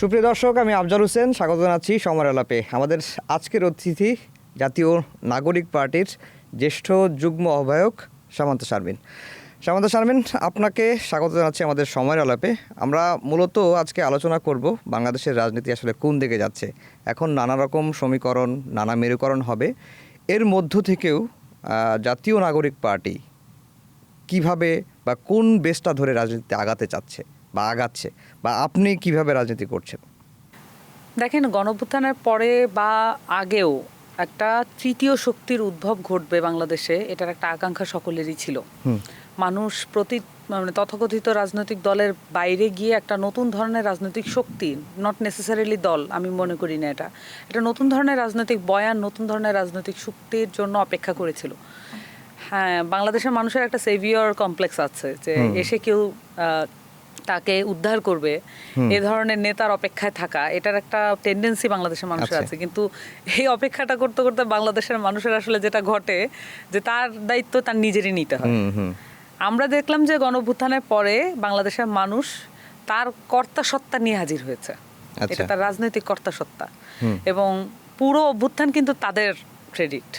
সুপ্রিয় দর্শক, আমি আফজাল হোসেন, স্বাগত জানাচ্ছি সময়ের আলাপে। আমাদের আজকের অতিথি জাতীয় নাগরিক পার্টির জ্যেষ্ঠ যুগ্ম আহ্বায়ক সামান্তা শারমিন। সামান্তা শারমিন, আপনাকে স্বাগত জানাচ্ছি আমাদের সময়ের আলাপে। আমরা মূলত আজকে আলোচনা করব বাংলাদেশের রাজনীতি আসলে কোন দিকে যাচ্ছে। এখন নানা রকম সমীকরণ, নানা মেরুকরণ হবে। এর মধ্য থেকেও জাতীয় নাগরিক পার্টি কিভাবে বা কোন বেসটা ধরে রাজনীতিতে আগাতে চাচ্ছে বা আগাচ্ছে, বা আপনি কিভাবে রাজনীতি করছেন? দেখেন, গণঅভ্যুত্থানের পরে বা আগেও একটা তৃতীয় শক্তির উদ্ভব ঘটবে বাংলাদেশে, এটার একটা আকাঙ্ক্ষা সকলেরই ছিল। মানুষ মানে তথাকথিত রাজনৈতিক দলের বাইরে গিয়ে একটা নতুন ধরনের রাজনৈতিক শক্তি, নট নেসেসারিলি দল, আমি মনে করি না এটা নতুন ধরনের রাজনৈতিক বয়ান, নতুন ধরনের রাজনৈতিক শক্তির জন্য অপেক্ষা করেছিল। হ্যাঁ, বাংলাদেশের মানুষের একটা সেভিয়র কমপ্লেক্স আছে যে এসে কেউ তাকে উদ্ধার করবে, এ ধরনের নেতার অপেক্ষায় থাকা, এটার একটা টেন্ডেন্সি বাংলাদেশের মানুষের আছে। কিন্তু এই অপেক্ষাটা করতে করতে বাংলাদেশের মানুষের আসলে যেটা ঘটে যে তার দায়িত্ব তার নিজেরই নিতে হয়। আমরা দেখলাম যে গণঅভ্যুত্থানের পরে বাংলাদেশের মানুষ তার কর্তা সত্তা নিয়ে হাজির হয়েছে। এটা তার রাজনৈতিক কর্তা সত্তা, এবং পুরো অভ্যুত্থান কিন্তু তাদের ক্রেডিট।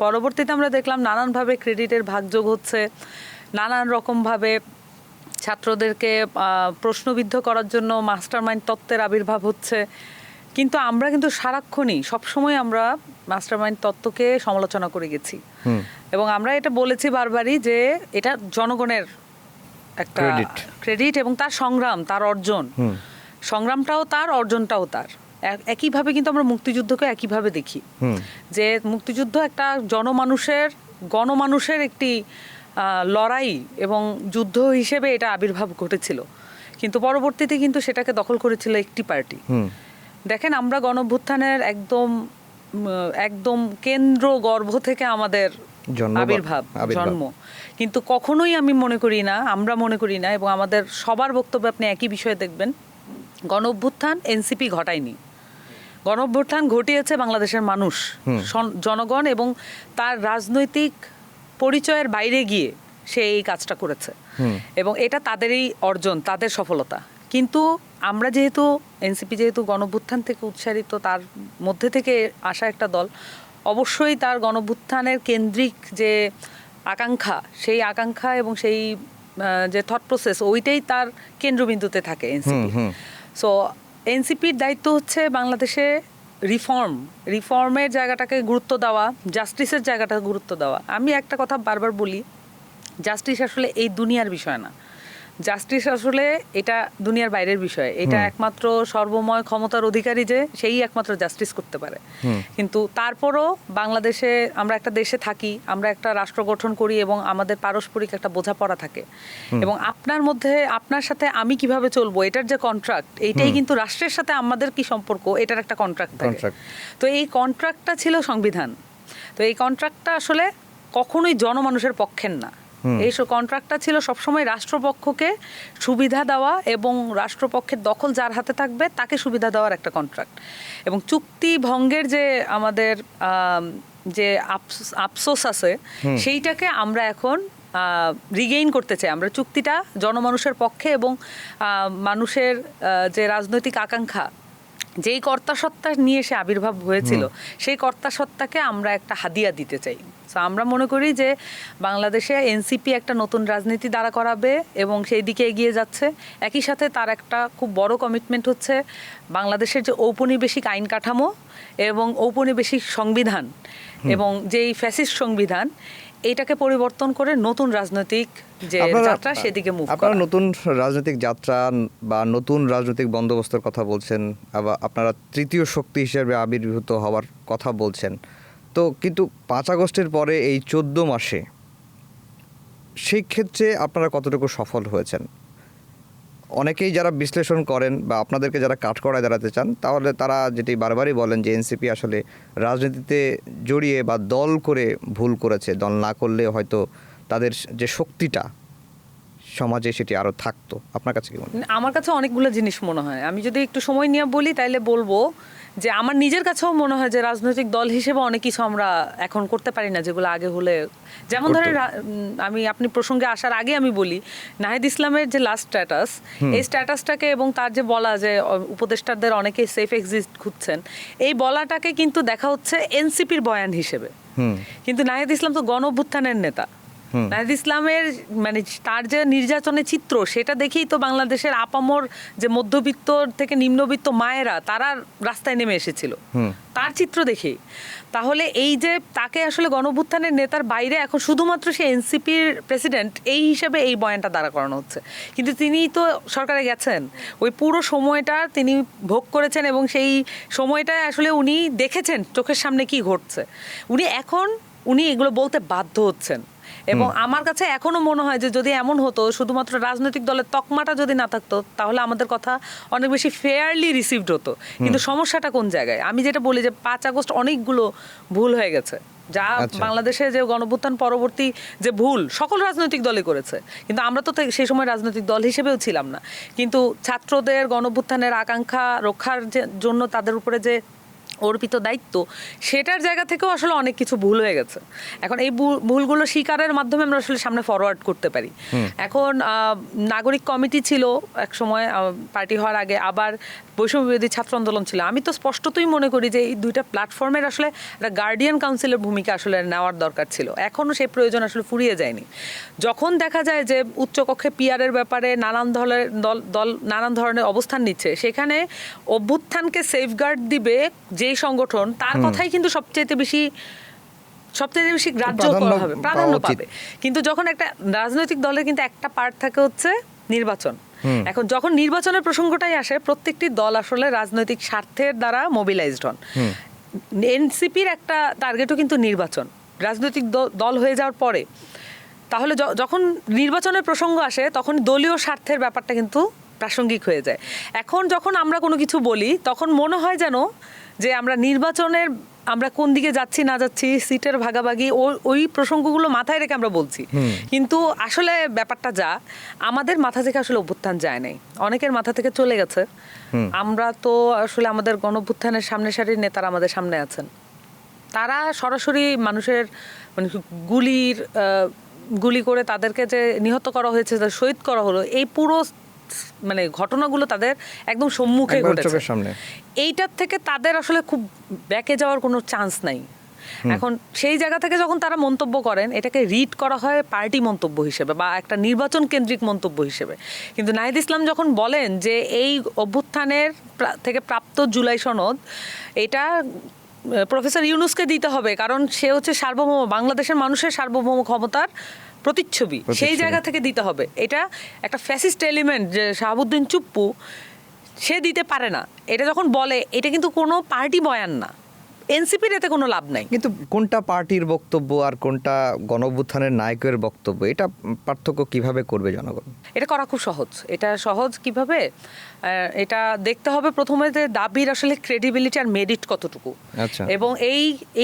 পরবর্তীতে আমরা দেখলাম নানানভাবে ক্রেডিটের ভাগযোগ হচ্ছে, নানান রকমভাবে ছাত্রদেরকে প্রশ্নবিদ্ধ করার জন্য মাস্টার মাইন্ড তত্ত্বের আবির্ভাব হচ্ছে। কিন্তু আমরা কিন্তু সারাক্ষণই সবসময় আমরা মাস্টার মাইন্ড তত্ত্বকে সমালোচনা করে গেছি, এবং আমরা এটা বলেছি বারবারই যে এটা জনগণের একটা ক্রেডিট, এবং তার সংগ্রাম, তার অর্জন, সংগ্রামটাও তার, অর্জনটাও তার। একইভাবে কিন্তু আমরা মুক্তিযুদ্ধকে একইভাবে দেখি যে মুক্তিযুদ্ধ একটা গণমানুষের একটি লড়াই এবং যুদ্ধ হিসেবে এটা আবির্ভাব ঘটেছিল, কিন্তু পরবর্তীতে কিন্তু সেটাকে দখল করেছিল একটি পার্টি। দেখেন, আমরা গণঅভ্যুত্থানের একদম কেন্দ্র গর্ভ থেকে আমাদের আবির্ভাব, জন্ম, কিন্তু কখনোই আমরা মনে করি না, এবং আমাদের সবার বক্তব্য আপনি একই বিষয়ে দেখবেন, গণঅভ্যুত্থান এনসিপি ঘটায়নি। গণঅভ্যুত্থান ঘটিয়েছে বাংলাদেশের মানুষ, জনগণ, এবং তার রাজনৈতিক পরিচয়ের বাইরে গিয়ে সে এই কাজটা করেছে, এবং এটা তাদেরই অর্জন, তাদের সফলতা। কিন্তু আমরা যেহেতু এনসিপি যেহেতু গণঅভ্যুত্থান থেকে উৎসারিত, তার মধ্যে থেকে আসা একটা দল, অবশ্যই তার গণঅভ্যুত্থানের কেন্দ্রিক যে আকাঙ্ক্ষা, সেই আকাঙ্ক্ষা এবং সেই যে থট প্রসেস, ওইটাই তার কেন্দ্রবিন্দুতে থাকে এনসিপি। সো এনসিপির দায়িত্ব হচ্ছে বাংলাদেশে রিফর্মের জায়গাটাকে গুরুত্ব দেওয়া, জাস্টিসের জায়গাটাকে গুরুত্ব দেওয়া। আমি একটা কথা বারবার বলি, জাস্টিস আসলে এই দুনিয়ার বিষয় না, জাস্টিস আসলে এটা দুনিয়ার বাইরের বিষয়। এটা একমাত্র সর্বময় ক্ষমতার অধিকারী যে সেই একমাত্র জাস্টিস করতে পারে। কিন্তু তারপরও বাংলাদেশে আমরা একটা দেশে থাকি, আমরা একটা রাষ্ট্র গঠন করি, এবং আমাদের পারস্পরিক একটা বোঝাপড়া থাকে, এবং আপনার সাথে আমি কিভাবে চলবো, এটার যে কন্ট্রাক্ট, এইটাই কিন্তু রাষ্ট্রের সাথে আমাদের কি সম্পর্ক, এটার একটা কন্ট্রাক্ট থাকে। তো এই কন্ট্রাক্টটা ছিল সংবিধান। তো এই কন্ট্রাক্টটা আসলে কখনোই জনমানুষের পক্ষের না। এই কন্ট্রাক্টটা ছিল সবসময় রাষ্ট্রপক্ষকে সুবিধা দেওয়া, এবং রাষ্ট্রপক্ষের দখল যার হাতে থাকবে তাকে সুবিধা দেওয়ার একটা কন্ট্রাক্ট। এবং চুক্তি ভঙ্গের যে আমাদের যে আফসোস আছে, সেইটাকে আমরা এখন রিগেইন করতে চাই। আমরা চুক্তিটা জনমানুষের পক্ষে, এবং মানুষের যে রাজনৈতিক আকাঙ্ক্ষা, যেই কর্তাসত্তা নিয়ে সে আবির্ভাব হয়েছিল, সেই কর্তাসত্তাকে আমরা একটা হাদিয়া দিতে চাই। তো আমরা মনে করি যে বাংলাদেশে এনসিপি একটা নতুন রাজনীতি দাঁড়া করাবে, এবং সেই দিকে এগিয়ে যাচ্ছে। একই সাথে তার একটা খুব বড় কমিটমেন্ট হচ্ছে বাংলাদেশের যে ঔপনিবেশিক আইন কাঠামো এবং ঔপনিবেশিক সংবিধান, এবং যেই ফ্যাসিস্ট সংবিধান, এইটাকে পরিবর্তন করে নতুন রাজনৈতিক যে যাত্রা, সেদিকে মুভ করা। আপনারা নতুন রাজনৈতিক যাত্রা বা নতুন রাজনৈতিক বন্দোবস্তের কথা বলছেন, আবার আপনারা তৃতীয় শক্তি হিসেবে আবির্ভূত হওয়ার কথা বলছেন। তো কিন্তু 5 আগস্টের পরে এই 14 মাসে সেই ক্ষেত্রে আপনারা কতটুকু সফল হয়েছেন? অনেকেই যারা বিশ্লেষণ করেন বা আপনাদেরকে যারা কাঠগড়ায় দাঁড়াতে চান, তাহলে তারা যেটি বারবারই বলেন যে এনসিপি আসলে রাজনীতিতে জড়িয়ে বা দল করে ভুল করেছে। দল না করলে হয়তো তাদের যে শক্তিটা সমাজে সেটি আরও থাকতো। আপনার কাছে কি মনে হয়? আমার কাছে অনেকগুলো জিনিস মনে হয়। আমি যদি একটু সময় নিয়ে বলি তাহলে বলবো যে আমার নিজের কাছেও মনে হয় যে রাজনৈতিক দল হিসেবে অনেক কিছু আমরা এখন করতে পারি না যেগুলো আগে হলে, যেমন ধরেন আমি আপনি প্রসঙ্গে আসার আগে আমি বলি নাহিদ ইসলামের যে লাস্ট স্ট্যাটাস, এই স্ট্যাটাসটাকে এবং তার যে বলা যে উপদেষ্টাদের অনেকে সেফ এক্সিস্ট খুঁজছেন, এই বলাটাকে কিন্তু দেখা হচ্ছে এনসিপির বয়ান হিসেবে। কিন্তু নাহিদ ইসলাম তো গণ অভ্যুত্থানের নেতা। নাহিদ ইসলামের মানে তার যে নির্যাতনের চিত্র সেটা দেখেই তো বাংলাদেশের আপামর যে মধ্যবিত্ত থেকে নিম্নবিত্ত মায়েরা তারা রাস্তায় নেমে এসেছিল তার চিত্র দেখেই। তাহলে এই যে তাকে আসলে গণঅভ্যুত্থানের নেতার বাইরে এখন শুধুমাত্র সে এনসিপির প্রেসিডেন্ট এই হিসেবে এই বয়ানটা দাঁড়া করানো হচ্ছে, কিন্তু তিনিই তো সরকারে গেছেন, ওই পুরো সময়টা তিনি ভোগ করেছেন এবং সেই সময়টায় আসলে উনি দেখেছেন চোখের সামনে কি ঘটছে। উনি এগুলো বলতে বাধ্য হচ্ছেন। এবং আমার কাছে এখনো মনে হয় যে যদি এমন হতো শুধুমাত্র রাজনৈতিক দলের তকমাটা যদি না থাকতো তাহলে আমাদের কথা অনেক বেশি ফেয়ারলি রিসিভড হতো। কিন্তু সমস্যাটা কোন জায়গায়? আমি যেটা বলি যে 5 আগস্ট অনেকগুলো ভুল হয়ে গেছে, যা বাংলাদেশে যে গণঅভ্যুত্থান পরবর্তী যে ভুল সকল রাজনৈতিক দলই করেছে, কিন্তু আমরা তো সেই সময় রাজনৈতিক দল হিসেবেও ছিলাম না। কিন্তু ছাত্রদের গণঅভ্যুত্থানের আকাঙ্ক্ষা রক্ষার জন্য তাদের উপরে যে অর্পিত দায়িত্ব, সেটার জায়গা থেকেও আসলে অনেক কিছু ভুল হয়ে গেছে। এখন এই ভুলগুলো স্বীকারের মাধ্যমে আমরা আসলে সামনে ফরওয়ার্ড করতে পারি। এখন নাগরিক কমিটি ছিল এক সময় পার্টি হওয়ার আগে, আবার বৈষম্য বিরোধী ছাত্র আন্দোলন ছিল। আমি তো স্পষ্টতই মনে করি যে এই দুইটা প্ল্যাটফর্মের আসলে একটা গার্ডিয়ান কাউন্সিলের ভূমিকা আসলে নেওয়ার দরকার ছিল। এখনও সেই প্রয়োজন আসলে ফুরিয়ে যায়নি। যখন দেখা যায় যে উচ্চকক্ষে পিআরের ব্যাপারে নানান দল নানান ধরনের অবস্থান নিচ্ছে, সেখানে অভ্যুত্থানকে সেফগার্ড দিবে যেই সংগঠন, তার কথাই কিন্তু সবচেয়ে বেশি গ্রাহ্য করা হবে, প্রাধান্য পাবে। কিন্তু যখন একটা রাজনৈতিক দলের কিন্তু একটা পার্ট থাকে হচ্ছে নির্বাচন। এখন যখন নির্বাচনের প্রসঙ্গটাই আসে, প্রত্যেকটি দল আসলে রাজনৈতিক স্বার্থের দ্বারা মোবিলাইজড হন। এনসিপির একটা টার্গেটও কিন্তু নির্বাচন, রাজনৈতিক দল হয়ে যাওয়ার পরে। তাহলে যখন নির্বাচনের প্রসঙ্গ আসে তখন দলীয় স্বার্থের ব্যাপারটা কিন্তু প্রাসঙ্গিক হয়ে যায়। এখন যখন আমরা কোনো কিছু বলি তখন মনে হয় যেন যে আমরা নির্বাচনের আমরা কোন দিকে যাচ্ছি না যাচ্ছি, সিটের ভাগাভাগি, ওই প্রসঙ্গগুলো মাথায় রেখে আমরা বলছি। কিন্তু আসলে ব্যাপারটা যা, আমাদের মাথা থেকে আসলে অভ্যুত্থান যায় নাই, অনেকের মাথা থেকে চলে গেছে। আমরা তো আসলে আমাদের গণঅভ্যুত্থানের সামনে সারির নেতারা আমাদের সামনে আছেন, তারা সরাসরি মানুষের মানে গুলি করে তাদেরকে যে নিহত করা হয়েছে, শহীদ করা হলো, এই পুরো মানে ঘটনাগুলো তাদের একদম সম্মুখে ঘটেছে। এইটার থেকে তাদের আসলে খুব ব্যাকে যাওয়ার কোনো চান্স নাই। এখন সেই জায়গা থেকে যখন তারা মন্তব্য করেন, এটাকে রিড করা হয় পার্টি মন্তব্য হিসেবে বা একটা নির্বাচন কেন্দ্রিক মন্তব্য হিসেবে। কিন্তু নাহিদ ইসলাম যখন বলেন যে এই অভ্যুত্থানের থেকে প্রাপ্ত জুলাই সনদ, এটা প্রফেসর ইউনূসকে দিতে হবে, কারণ সে হচ্ছে সার্বভৌম, বাংলাদেশের মানুষের সার্বভৌম ক্ষমতার প্রতিচ্ছবি, সেই জায়গা থেকে দিতে হবে। এটা একটা ফ্যাসিস্ট এলিমেন্ট যে শাহাবুদ্দিন চুপ্পু, সে দিতে পারে না। এটা যখন বলে, এটা কিন্তু কোনো পার্টি বয়ান না, এনসিপির এতে কোনো লাভ নাই। কিন্তু কোনটা পার্টির বক্তব্য আর কোনটা গণঅভ্যুত্থানের নায়কের বক্তব্য, এটা পার্থক্য কিভাবে করবে জনগণ? এটা করা খুব সহজ। এটা সহজ কিভাবে? এটা দেখতে হবে প্রথমে যে দাবির আসলে ক্রেডিবিলিটি আর মেরিট কতটুকু, এবং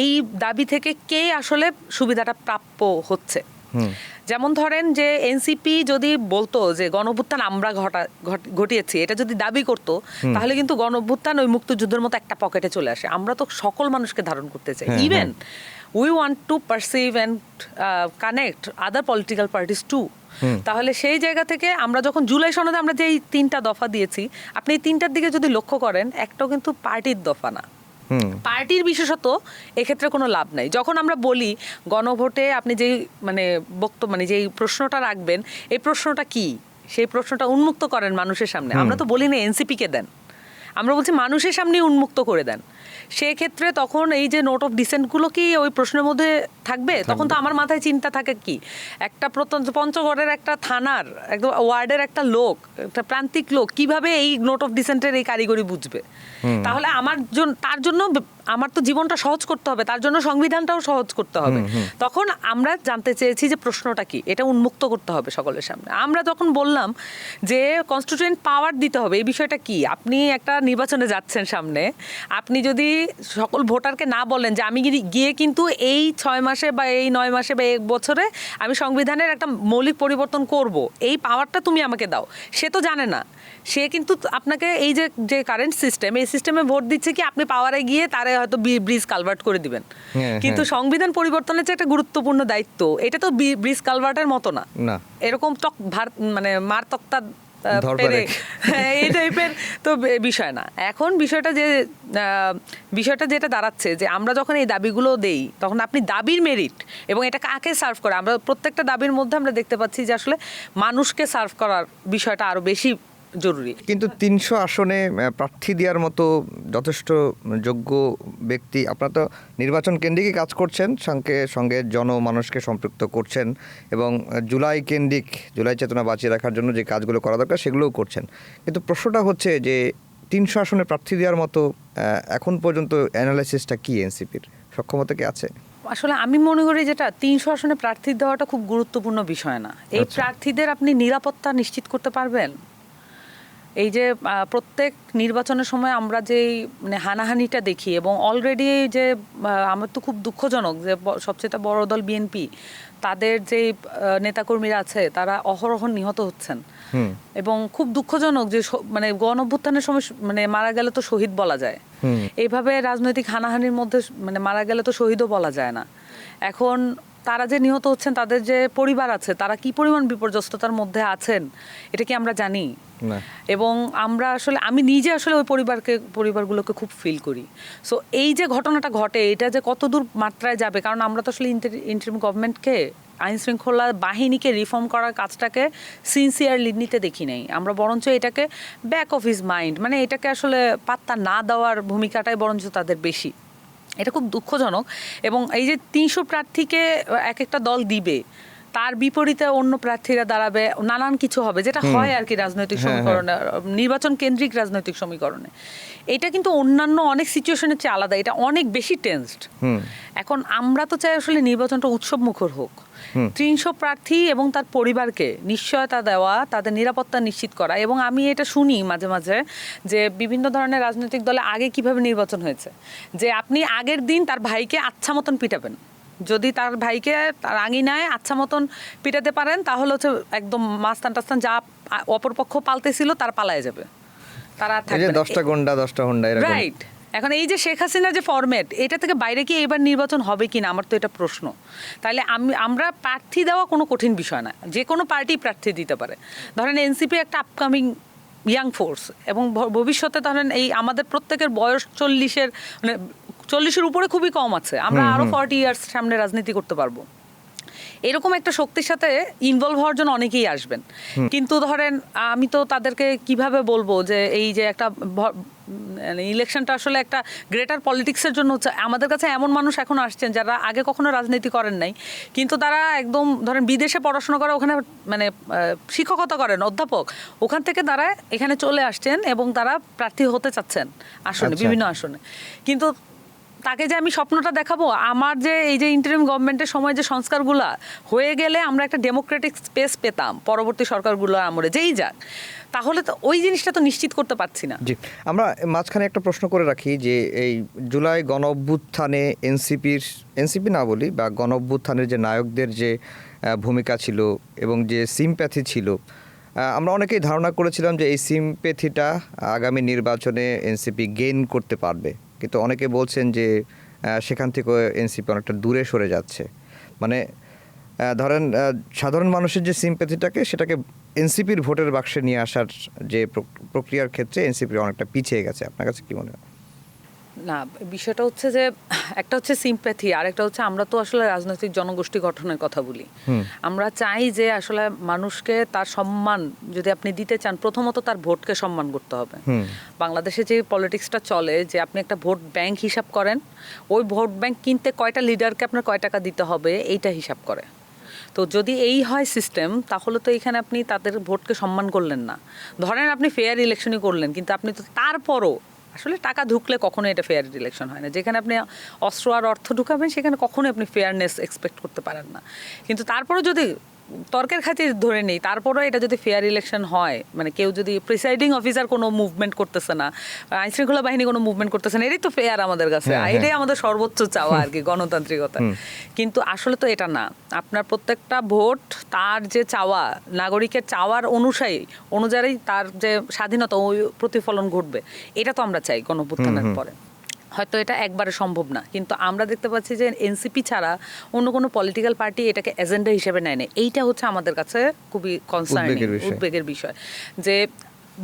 এই দাবি থেকে কে আসলে সুবিধাটা প্রাপ্য হচ্ছে। যেমন ধরেন যে এনসিপি যদি বলতো যে গণঅভ্যুত্থান আমরা ঘটিয়েছি, এটা যদি দাবি করতো, তাহলে কিন্তু গণঅভ্যুত্থান ওই মুক্তিযুদ্ধের মতো একটা পকেটে চলে আসে। আমরা তো সকল মানুষকে ধারণ করতে চাই, even we want to perceive and connect other political parties two. তাহলে সেই জায়গা থেকে আমরা যখন জুলাই সনদে আমরা যে 3টা দফা দিয়েছি, আপনি এই 3টার দিকে যদি লক্ষ্য করেন, একটাও কিন্তু পার্টির দফা না, পার্টির বিশেষত এক্ষেত্রে কোনো লাভ নাই। যখন আমরা বলি গণভোটে আপনি যেই যেই প্রশ্নটা রাখবেন, এই প্রশ্নটা কি, সেই প্রশ্নটা উন্মুক্ত করেন মানুষের সামনে। আমরা তো বলি না এনসিপিকে দেন, আমরা বলছি মানুষের সামনে উন্মুক্ত করে দেন। সেক্ষেত্রে তখন এই যে নোট অফ ডিসেন্টগুলো কি ওই প্রশ্নের মধ্যে থাকবে? তখন তো আমার মাথায় চিন্তা থাকে কি, একটা পঞ্চগড়ের একটা থানার একদম ওয়ার্ডের একটা লোক, একটা প্রান্তিক লোক কিভাবে এই নোট অফ ডিসেন্টের এই কারিগরি বুঝবে? তাহলে তার জন্য আমার তো জীবনটা সহজ করতে হবে, তার জন্য সংবিধানটাও সহজ করতে হবে। তখন আমরা জানতে চেয়েছি যে প্রশ্নটা কি, এটা উন্মুক্ত করতে হবে সকলের সামনে। আমরা যখন বললাম যে কনস্টিটিউয়েন্ট পাওয়ার দিতে হবে, এই বিষয়টা কি, আপনি একটা নির্বাচনে যাচ্ছেন সামনে, আপনি যদি যদি সকল ভোটারকে না বলেন যে আমি গিয়ে কিন্তু এই 6 মাসে বা এই 9 মাসে বা 1 বছরে আমি সংবিধানের একটা মৌলিক পরিবর্তন করব, এই পাওয়ারটা তুমি আমাকে দাও, সে তো জানে না। সে কিন্তু আপনাকে এই যে কারেন্ট সিস্টেম, এই সিস্টেমে ভোট দিচ্ছে কি আপনি পাওয়ারে গিয়ে তারে হয়তো ব্রিজ কালভার্ট করে দিবেন, কিন্তু সংবিধান পরিবর্তনের যে একটা গুরুত্বপূর্ণ দায়িত্ব, এটা তো ব্রিজ কালভার্টের মতো না, এরকম মানে মার তক্তা এই টাইপের তো বিষয় না। এখন বিষয়টা যেটা দাঁড়াচ্ছে যে আমরা যখন এই দাবিগুলো দেই তখন আপনি দাবির মেরিট এবং এটা কাকে সার্ভ করে, আমরা প্রত্যেকটা দাবির মধ্যে আমরা দেখতে পাচ্ছি যে আসলে মানুষকে সার্ভ করার বিষয়টা আরো বেশি জরুরি। কিন্তু 300 আসনে প্রার্থী দেওয়ার মতো যথেষ্ট যোগ্য ব্যক্তি, আপনারা তো নির্বাচন কেন্দ্রিকই কাজ করছেন, সঙ্গে জনমানুষকে সম্পৃক্ত করছেন এবং জুলাই চেতনা বাঁচিয়ে রাখার জন্য যে কাজগুলো করা দরকার সেগুলোও করছেন। কিন্তু প্রশ্নটা হচ্ছে যে 300 আসনে প্রার্থী দেওয়ার মতো এখন পর্যন্ত অ্যানালাইসিসটা কি এনসিপির সক্ষমতা কি আছে? আসলে আমি মনে করি যেটা 300 আসনে প্রার্থী দেওয়াটা খুব গুরুত্বপূর্ণ বিষয় না। এই প্রার্থীদের আপনি নিরাপত্তা নিশ্চিত করতে পারবেন? এই যে প্রত্যেক নির্বাচনের সময় আমরা যে মানে হানাহানিটা দেখি এবং অলরেডি যে আমার তো খুব দুঃখজনক যে সবচেয়ে বড় দল বিএনপি, তাদের যে নেতাকর্মীরা আছে তারা অহরহ নিহত হচ্ছেন এবং খুব দুঃখজনক যে মানে গণঅভ্যুত্থানের সময় মানে মারা গেলে তো শহীদ বলা যায়, এইভাবে রাজনৈতিক হানাহানির মধ্যে মানে মারা গেলে তো শহীদও বলা যায় না। এখন তারা যে নিহত হচ্ছেন, তাদের যে পরিবার আছে, তারা কি পরিমাণ বিপর্যস্ততার মধ্যে আছেন এটা কি আমরা জানি? এবং আমরা আসলে আমি নিজে আসলে ওই পরিবারগুলোকে খুব ফিল করি। সো এই যে ঘটনাটা ঘটে এটা যে কতদূর মাত্রায় যাবে, কারণ আমরা তো আসলে ইন্টারিম গভর্নমেন্টকে, আইন শৃঙ্খলা বাহিনীকে রিফর্ম করার কাজটাকে সিনসিয়ারলি নিতে দেখি নাই। আমরা বরঞ্চ এটাকে ব্যাক অফ হিজ মাইন্ড, মানে এটাকে আসলে পাত্তা না দেওয়ার ভূমিকাটাই বরঞ্চ তাদের বেশি। এটা খুব দুঃখজনক। এবং এই যে 300 প্রার্থীকে এক একটা দল দিবে, তার বিপরীতে অন্য প্রার্থীরা দাঁড়াবে, নানান কিছু হবে, যেটা হয় আর কি রাজনৈতিক সমীকরণে, নির্বাচন কেন্দ্রিক রাজনৈতিক সমীকরণে। এটা কিন্তু অন্যান্য অনেক সিচুয়েশনের চেয়ে আলাদা, এটা অনেক বেশি টেন্সড। এখন আমরা তো চাই আসলে নির্বাচনটা উৎসব মুখর হোক। 300 প্রার্থী এবং তার পরিবারকে নিশ্চয়তা দেওয়া, তাদের নিরাপত্তা নিশ্চিত করা। এবং আমি এটা শুনি মাঝে মাঝে যে বিভিন্ন ধরনের রাজনৈতিক দলে আগে কিভাবে নির্বাচন হয়েছে, যে আপনি আগের দিন তার ভাইকে আচ্ছা মতন পিটাবেন, যদি তার ভাইকে তার আঙিনায় আচ্ছা মতন পিটাতে পারেন তাহলে হচ্ছে একদম মাস্তান টাস্তান যা অপরপক্ষ পালতেছিল তার পালায় যাবে, তারা থাকবে 10টা গন্ডা 10টা হোন্ডা, রাইট। এখন এই যে শেখ হাসিনার যে ফরম্যাট, এটা থেকে বাইরে কি এবার নির্বাচন হবে কিনা, আমার তো এটা প্রশ্ন। তাহলে আমরা প্রার্থী দেওয়া কোনো কঠিন বিষয় না, যে কোনো পার্টি প্রার্থী দিতে পারে। ধরেন এনসিপি একটা আপকামিং ইয়াং ফোর্স এবং ভবিষ্যতে ধরেন এই আমাদের প্রত্যেকের বয়স 40-এর মানে 40-এর উপরে খুবই কম আছে, আমরা আরো 40 ইয়ার্স সামনে রাজনীতি করতে পারবো। এরকম একটা শক্তির সাথে ইনভলভ হওয়ার জন্য অনেকেই আসবেন, কিন্তু ধরেন আমি তো তাদেরকে কিভাবে বলবো যে এই যে একটা ইলেকশনটা আসলে একটা গ্রেটার পলিটিক্সের জন্য হচ্ছে। আমাদের কাছে এমন মানুষ এখন আসছেন যারা আগে কখনো রাজনীতি করেন নাই, কিন্তু তারা একদম ধরেন বিদেশে পড়াশোনা করে, ওখানে মানে শিক্ষকতা করেন, অধ্যাপক, ওখান থেকে তারা এখানে চলে আসছেন এবং তারা প্রার্থী হতে চাচ্ছেন আসনে, বিভিন্ন আসনে। কিন্তু তাকে যে আমি স্বপ্নটা দেখাবো, আমার যে এই যে ইন্টারিম গভর্নমেন্টের সময় যে সংস্কারগুলো হয়ে গেলে আমরা একটা ডেমোক্রেটিক স্পেস পেতাম পরবর্তী সরকারগুলোর আমলে, যেই যাক, তাহলে তো ওই জিনিসটা তো নিশ্চিত করতে পারছি না। জি, আমরা মাঝখানে একটা প্রশ্ন করে রাখি যে এই জুলাই গণ অভ্যুত্থানে এনসিপি না বলি বা গণ অভ্যুত্থানের যে নায়কদের যে ভূমিকা ছিল এবং যে সিম্প্যাথি ছিল, আমরা অনেকেই ধারণা করেছিলাম যে এই সিম্প্যাথিটা আগামী নির্বাচনে এনসিপি গেইন করতে পারবে, কিন্তু অনেকে বলছেন যে সেখান থেকে এনসিপি অনেকটা দূরে সরে যাচ্ছে। মানে ধরেন সাধারণ মানুষের যে সিম্প্যাথিটাকে সেটাকে এনসিপির ভোটের বাক্সে নিয়ে আসার যে প্রক্রিয়ার ক্ষেত্রে এনসিপি অনেকটা পিছিয়ে গেছে। আপনার কাছে কি মনে হয়? না, বিষয়টা হচ্ছে যে একটা হচ্ছে সিম্প্যাথি, আর একটা হচ্ছে আমরা তো আসলে রাজনৈতিক জনগোষ্ঠী গঠনের কথা বলি। আমরা চাই যে আসলে মানুষকে তার সম্মান যদি আপনি দিতে চান, প্রথমত তার ভোটকে সম্মান করতে হবে। বাংলাদেশে যে পলিটিক্সটা চলে যে আপনি একটা ভোট ব্যাংক হিসাব করেন, ওই ভোট ব্যাংক কিনতে কয়টা লিডারকে আপনার কয় টাকা দিতে হবে এইটা হিসাব করে। তো যদি এই হয় সিস্টেম, তাহলে তো এখানে আপনি তাদের ভোটকে সম্মান করলেন না। ধরেন আপনি ফেয়ার ইলেকশনই করলেন, কিন্তু আপনি তো তারপরও আসলে টাকা ঢুকলে কখনো এটা ফেয়ার ইলেকশন হয় না। যেখানে আপনি অস্ত্র আর অর্থ ঢুকাবেন সেখানে কখনো আপনি ফেয়ারনেস এক্সপেক্ট করতে পারেন না। কিন্তু তারপরেও যদি তর্কের খাতির ধরে নেই, তারপরেও এটা যদি ফেয়ার ইলেকশন হয়, মানে কেউ যদি প্রিসাইডিং অফিসার কোনো মুভমেন্ট করতেছে না, আইনশৃঙ্খলা বাহিনী কোনো মুভমেন্ট করতেছে না, এটাই তো ফেয়ার আমাদের কাছে, এটাই আমাদের সর্বোচ্চ চাওয়া আর কি গণতান্ত্রিকতা। কিন্তু আসলে তো এটা না। আপনার প্রত্যেকটা ভোট তার যে চাওয়া, নাগরিকের চাওয়ার অনুযায়ী তার যে স্বাধীনতা ওই প্রতিফলন ঘটবে, এটা তো আমরা চাই গণঅভ্যুত্থানের পরে। হয়তো এটা একবারে সম্ভব না, কিন্তু আমরা দেখতে পাচ্ছি যে এনসিপি ছাড়া অন্য কোনো পলিটিক্যাল পার্টি এটাকে এজেন্ডা হিসেবে নেয় না। এইটা হচ্ছে আমাদের কাছে খুবই কনসার্নিং, উদ্বেগের বিষয়, যে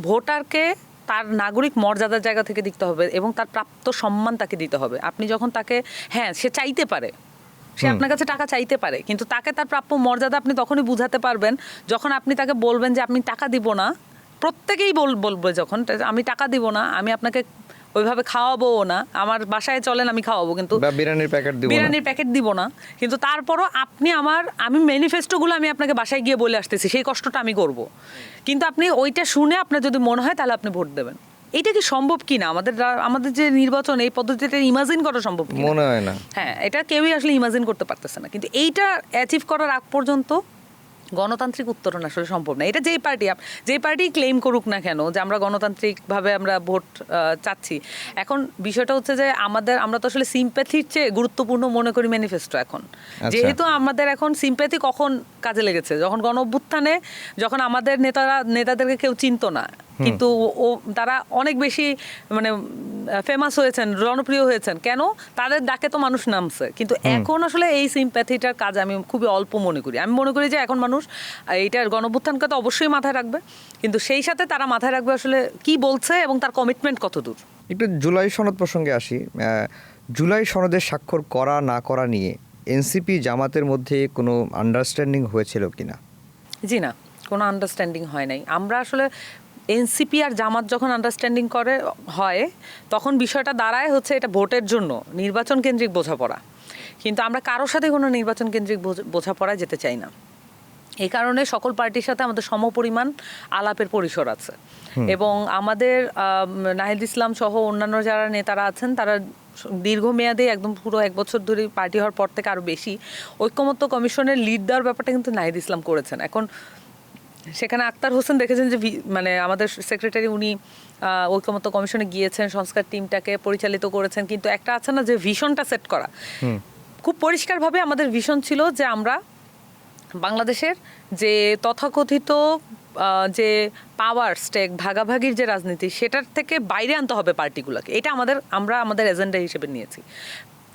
ভোটারকে তার নাগরিক মর্যাদার জায়গা থেকে দিতে হবে এবং তার প্রাপ্ত সম্মান তাকে দিতে হবে। আপনি যখন তাকে, হ্যাঁ সে চাইতে পারে, সে আপনার কাছে টাকা চাইতে পারে, কিন্তু তাকে তার প্রাপ্য মর্যাদা আপনি তখনই বুঝাতে পারবেন যখন আপনি তাকে বলবেন যে আপনি টাকা দিব না। প্রত্যেকেই বলবে যখন আমি টাকা দিব না, আমি আপনাকে ওইভাবে খাওয়াবো না, আমার বাসায় চলেন আমি খাওয়াবো, কিন্তু বিরিয়ানির প্যাকেট দিব না, কিন্তু তারপরও আমি ম্যানিফেস্টোগুলো আমি আপনাকে বাসায় গিয়ে বলে আসতেছি, সেই কষ্টটা আমি করব। কিন্তু আপনি ওইটা শুনে আপনার যদি মনে হয় তাহলে আপনি ভোট দেবেন। এটা কি সম্ভব কিনা আমাদের যে নির্বাচন, এই পদ্ধতিটা ইমাজিন করা সম্ভব মনে হয় না। হ্যাঁ, এটা কেউই আসলে ইমাজিন করতে পারতেছে না। কিন্তু এইটা অ্যাচিভ করার আগ পর্যন্ত গণতান্ত্রিক উত্তরণ আসলে সম্ভব না। এটা যেই পার্টি ক্লেম করুক না কেন যে আমরা গণতান্ত্রিকভাবে আমরা ভোট চাচ্ছি, এখন বিষয়টা হচ্ছে যে আমরা তো আসলে সিম্প্যাথির চেয়ে গুরুত্বপূর্ণ মনে করি ম্যানিফেস্টো এখন। যেহেতু আমাদের এখন সিম্প্যাথি কখন কাজে লেগেছে, যখন গণঅভ্যুত্থানে, যখন আমাদের নেতাদেরকে কেউ চিনতো না, কিন্তু তারা অনেক বেশি মানে ফেমাস হয়েছেন, জনপ্রিয় হয়েছেন, কেন? তাদের ডাকে তো মানুষ নামছে। কিন্তু এখন আসলে এই সিম্প্যাথিটার কাজ আমি খুবই অল্প মনে করি। আমি মনে করি যে এখন মানুষ এইটার গণঅভ্যুত্থানকে তো অবশ্যই মাথায় রাখবে, কিন্তু সেই সাথে তারা মাথায় রাখবে আসলে কি বলছে এবং তার কমিটমেন্ট কত দূর। একটু জুলাই সনদ প্রসঙ্গে আসি। জুলাই সনদের স্বাক্ষর করা না করা নিয়ে এনসিপি জামাতের মধ্যে কোনো আন্ডারস্ট্যান্ডিং হয়েছিল কিনা? জি না, কোনো আন্ডারস্ট্যান্ডিং হয় নাই। আমরা আসলে এনসিপি আর জামাত যখন আন্ডারস্ট্যান্ডিং হয় তখন বিষয়টা দাঁড়ায় হচ্ছে এটা ভোটের জন্য নির্বাচন কেন্দ্রিক বোঝাপড়া, কিন্তু আমরা কারোর সাথে কোনো নির্বাচন কেন্দ্রিক বোঝাপড়ায় যেতে চাই না। এই কারণে সকল পার্টির সাথে আমাদের সমপরিমাণ আলাপের পরিসর আছে এবং আমাদের নাহিদ ইসলাম সহ অন্যান্য যারা নেতারা আছেন তারা দীর্ঘমেয়াদে একদম পুরো 1 বছর ধরে পার্টি হওয়ার পর থেকে আরও বেশি ঐক্যমত্য কমিশনের লিড দেওয়ার ব্যাপারটা কিন্তু নাহিদ ইসলাম করেছেন। এখন সেখানে আক্তার হোসেন দেখেছেন যে মানে আমাদের সেক্রেটারি, উনি ঐক্যমত্য কমিশনে গিয়েছেন, সংস্কার টিমটাকে পরিচালিত করেছেন, কিন্তু একটা আছে না যে ভিশনটা সেট করা, খুব পরিষ্কারভাবে আমাদের ভিশন ছিল যে আমরা বাংলাদেশের যে তথাকথিত যে পাওয়ার স্টেক ভাগাভাগির যে রাজনীতি, সেটার থেকে বাইরে আনতে হবে পার্টিগুলোকে। এটা আমরা আমাদের এজেন্ডা হিসেবে নিয়েছি।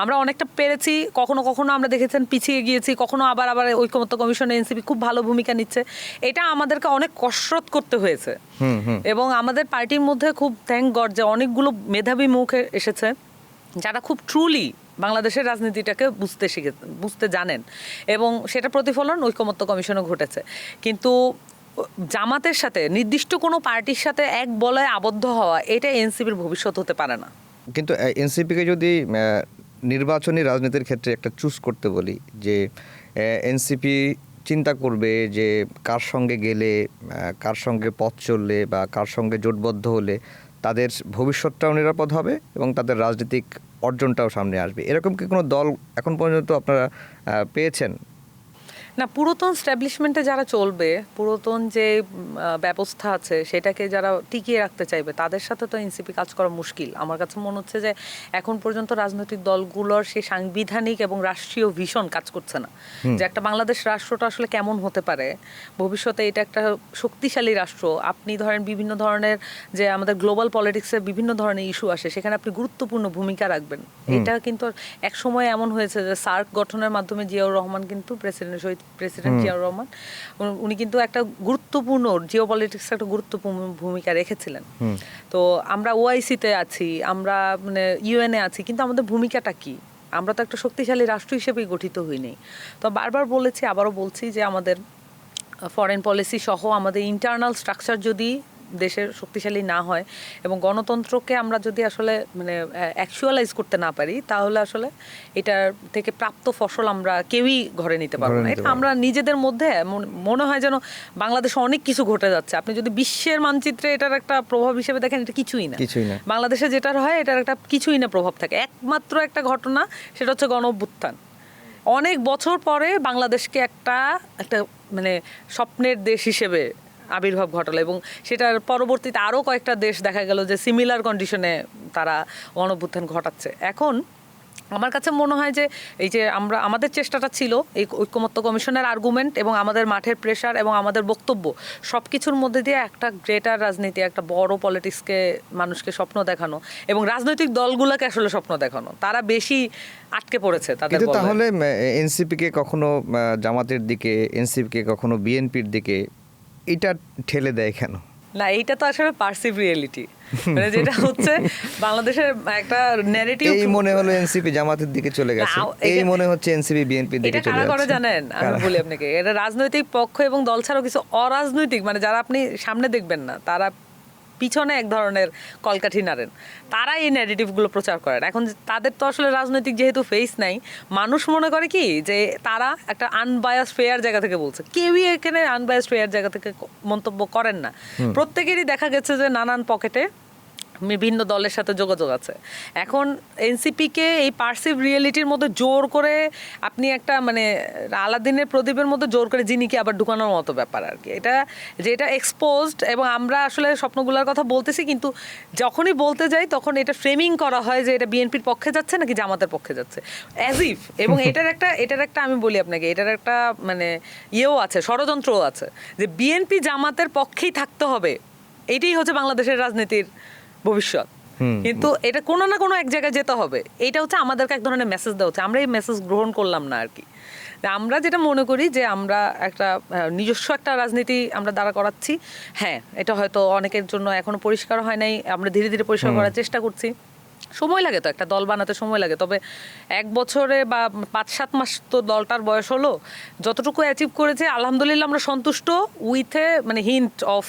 আমরা অনেকটা পেরেছি, কখনো কখনো আমরা দেখেছেন পিছিয়ে গিয়েছি, কখনো আবার ঐক্যমত্য কমিশনে এনসিপি খুব ভালো ভূমিকা নিচ্ছে। এটা আমাদেরকে অনেক কসরত করতে হয়েছে এবং আমাদের পার্টির মধ্যে খুব থ্যাঙ্ক গড যে অনেকগুলো মেধাবী মুখ এসেছে যারা খুব ট্রুলি বাংলাদেশের রাজনীতিটাকে বুঝতে জানেন এবং সেটা প্রতিফলন ঐক্যমত্য কমিশনে ঘটেছে। কিন্তু জামাতের সাথে নির্দিষ্ট কোনো পার্টির সাথে এক বলয়ে আবদ্ধ হওয়া, এটা এনসিপির ভবিষ্যৎ হতে পারে না। কিন্তু এনসিপিকে যদি নির্বাচনী রাজনীতির ক্ষেত্রে একটা চুজ করতে বলি, যে এনসিপি চিন্তা করবে যে কার সঙ্গে গেলে, কার সঙ্গে পথ চললে বা কার সঙ্গে জোটবদ্ধ হলে তাদের ভবিষ্যৎটাও নিরাপদ হবে এবং তাদের রাজনৈতিক অর্জনটাও সামনে আসবে, এরকম কি কোনো দল এখন পর্যন্ত আপনারা পেয়েছেন? না, পুরাতন স্ট্যাবলিশমেন্টে যারা চলবে, পুরাতন যে ব্যবস্থা আছে সেটাকে যারা টিকিয়ে রাখতে চাইবে, তাদের সাথে তো এনসিপি কাজ করা মুশকিল। আমার কাছে মনে হচ্ছে যে এখন পর্যন্ত রাজনৈতিক দলগুলোর সেই সাংবিধানিক এবং রাষ্ট্রীয় ভিশন কাজ করছে না, যে একটা বাংলাদেশ রাষ্ট্রটা আসলে কেমন হতে পারে ভবিষ্যতে। এটা একটা শক্তিশালী রাষ্ট্র। আপনি ধরেন বিভিন্ন ধরনের যে আমাদের গ্লোবাল পলিটিক্সে বিভিন্ন ধরনের ইস্যু আসে, সেখানে আপনি গুরুত্বপূর্ণ ভূমিকা রাখবেন। এটা কিন্তু এক সময় এমন হয়েছে যে সার্ক গঠনের মাধ্যমে জিয়াউর রহমান কিন্তু প্রেসিডেন্ট জিয়াউর রহমান উনি কিন্তু একটা গুরুত্বপূর্ণ জিওপলিটিক্স একটা গুরুত্বপূর্ণ ভূমিকা রেখেছিলেন। তো আমরা ওআইসিতে আছি, আমরা মানে ইউএনএ আছি, কিন্তু আমাদের ভূমিকাটা কি? আমরা তো একটা শক্তিশালী রাষ্ট্র হিসেবেই গঠিত হইনি। তো বারবার বলেছি, আবারও বলছি যে আমাদের ফরেন পলিসি সহ আমাদের ইন্টারনাল স্ট্রাকচার যদি দেশের শক্তিশালী না হয় এবং গণতন্ত্রকে আমরা যদি আসলে মানে অ্যাকচুয়ালাইজ করতে না পারি, তাহলে আসলে এটার থেকে প্রাপ্ত ফসল আমরা কেউই ঘরে নিতে পারবো না। এটা আমরা নিজেদের মধ্যে মনে হয় যেন বাংলাদেশে অনেক কিছু ঘটে যাচ্ছে। আপনি যদি বিশ্বের মানচিত্রে এটার একটা প্রভাব হিসেবে দেখেন, এটা কিছুই না। বাংলাদেশে যেটার হয় এটার একটা কিছুই না প্রভাব থাকে। একমাত্র একটা ঘটনা, সেটা হচ্ছে গণঅভ্যুত্থান। অনেক বছর পরে বাংলাদেশকে একটা মানে স্বপ্নের দেশ হিসেবে আবির্ভাব ঘটালো এবং সেটার পরবর্তীতে আরও কয়েকটা দেশ দেখা গেল যে সিমিলার কন্ডিশনে তারা গণঅভ্যুত্থান ঘটাচ্ছে। এখন আমার কাছে মনে হয় যে এই যে আমাদের চেষ্টাটা ছিল এই ঐক্যমত্য কমিশনের আর্গুমেন্ট এবং আমাদের মাঠের প্রেশার এবং আমাদের বক্তব্য সব কিছুর মধ্যে দিয়ে একটা গ্রেটার রাজনীতি, একটা বড় পলিটিক্সকে মানুষকে স্বপ্ন দেখানো এবং রাজনৈতিক দলগুলোকে আসলে স্বপ্ন দেখানো। তারা বেশি আটকে পড়েছে তাদের। তাহলে এনসিপিকে কখনো জামাতের দিকে, এনসিপিকে কখনো বিএনপির দিকে, এটা ঠেলে দেয় কেন? না, এইটা তো আসলে পারসিভ রিয়েলিটি, মানে যেটা হচ্ছে বাংলাদেশের একটা ন্যারেটিভ। এই মনে হলো এনসিপি জামাতের দিকে চলে গেছে, এই মনে হচ্ছে এনসিপি বিএনপির দিকে চলে যাচ্ছে। এটা করে জানেন, আমি বলি আপনাকে, এটা রাজনৈতিক পক্ষ এবং দল ছাড়াও কিছু অরাজনৈতিক, মানে যারা আপনি সামনে দেখবেন না, তারা পিছনে এক ধরনের কলকাঠি নাড়েন, তারা এই ন্যারেটিভগুলো প্রচার করেন। এখন তাদের তো আসলে রাজনৈতিক যেহেতু ফেস নাই, মানুষ মনে করে কি যে তারা একটা আনবায়াসড ফেয়ার জায়গা থেকে বলছে। কেউই এখানে আনবায়াসড ফেয়ার জায়গা থেকে মন্তব্য করেন না। প্রত্যেকেরই দেখা গেছে যে নানান পকেটে বিভিন্ন দলের সাথে যোগাযোগ আছে। এখন এনসিপিকে এই পারসিভ রিয়েলিটির মধ্যে জোর করে আপনি একটা মানে আলাদিনের প্রদীপের মধ্যে জোর করে জিনিকে আবার ঢুকানোর মতো ব্যাপার আর কি। এটা যেটা এক্সপোজড, এবং আমরা আসলে স্বপ্নগুলোর কথা বলতেছি, কিন্তু যখনই বলতে যাই তখন এটা ফ্রেমিং করা হয় যে এটা বিএনপির পক্ষে যাচ্ছে নাকি জামাতের পক্ষে যাচ্ছে, অ্যাজ ইফ। এবং এটার একটা আমি বলি আপনাকে, এটার একটা মানে ইয়েও আছে, ষড়যন্ত্রও আছে, যে বিএনপি জামাতের পক্ষেই থাকতে হবে, এইটাই হচ্ছে বাংলাদেশের রাজনীতির ভবিষ্যৎ। কিন্তু এটা কোনো না কোনো এক জায়গায় যেতে হবে। এটা হচ্ছে আমাদেরকে এক ধরনের মেসেজ দেওয়া হচ্ছে, আমরা এই মেসেজ গ্রহণ করলাম না আর কি। আমরা যেটা মনে করি যে আমরা একটা নিজস্ব একটা রাজনীতি আমরা দাঁড়া করাচ্ছি। হ্যাঁ, এটা হয়তো অনেকের জন্য এখনো পরিষ্কার হয় নাই, আমরা ধীরে ধীরে পরিষ্কার করার চেষ্টা করছি। সময় লাগে তো, একটা দল বানাতে সময় লাগে। তবে 1 বছরে বা 5-7 মাস তো দলটার বয়স হলো, যতটুকু অ্যাচিভ করেছে আলহামদুলিল্লাহ আমরা সন্তুষ্ট, উইথ এ মানে হিন্ট অফ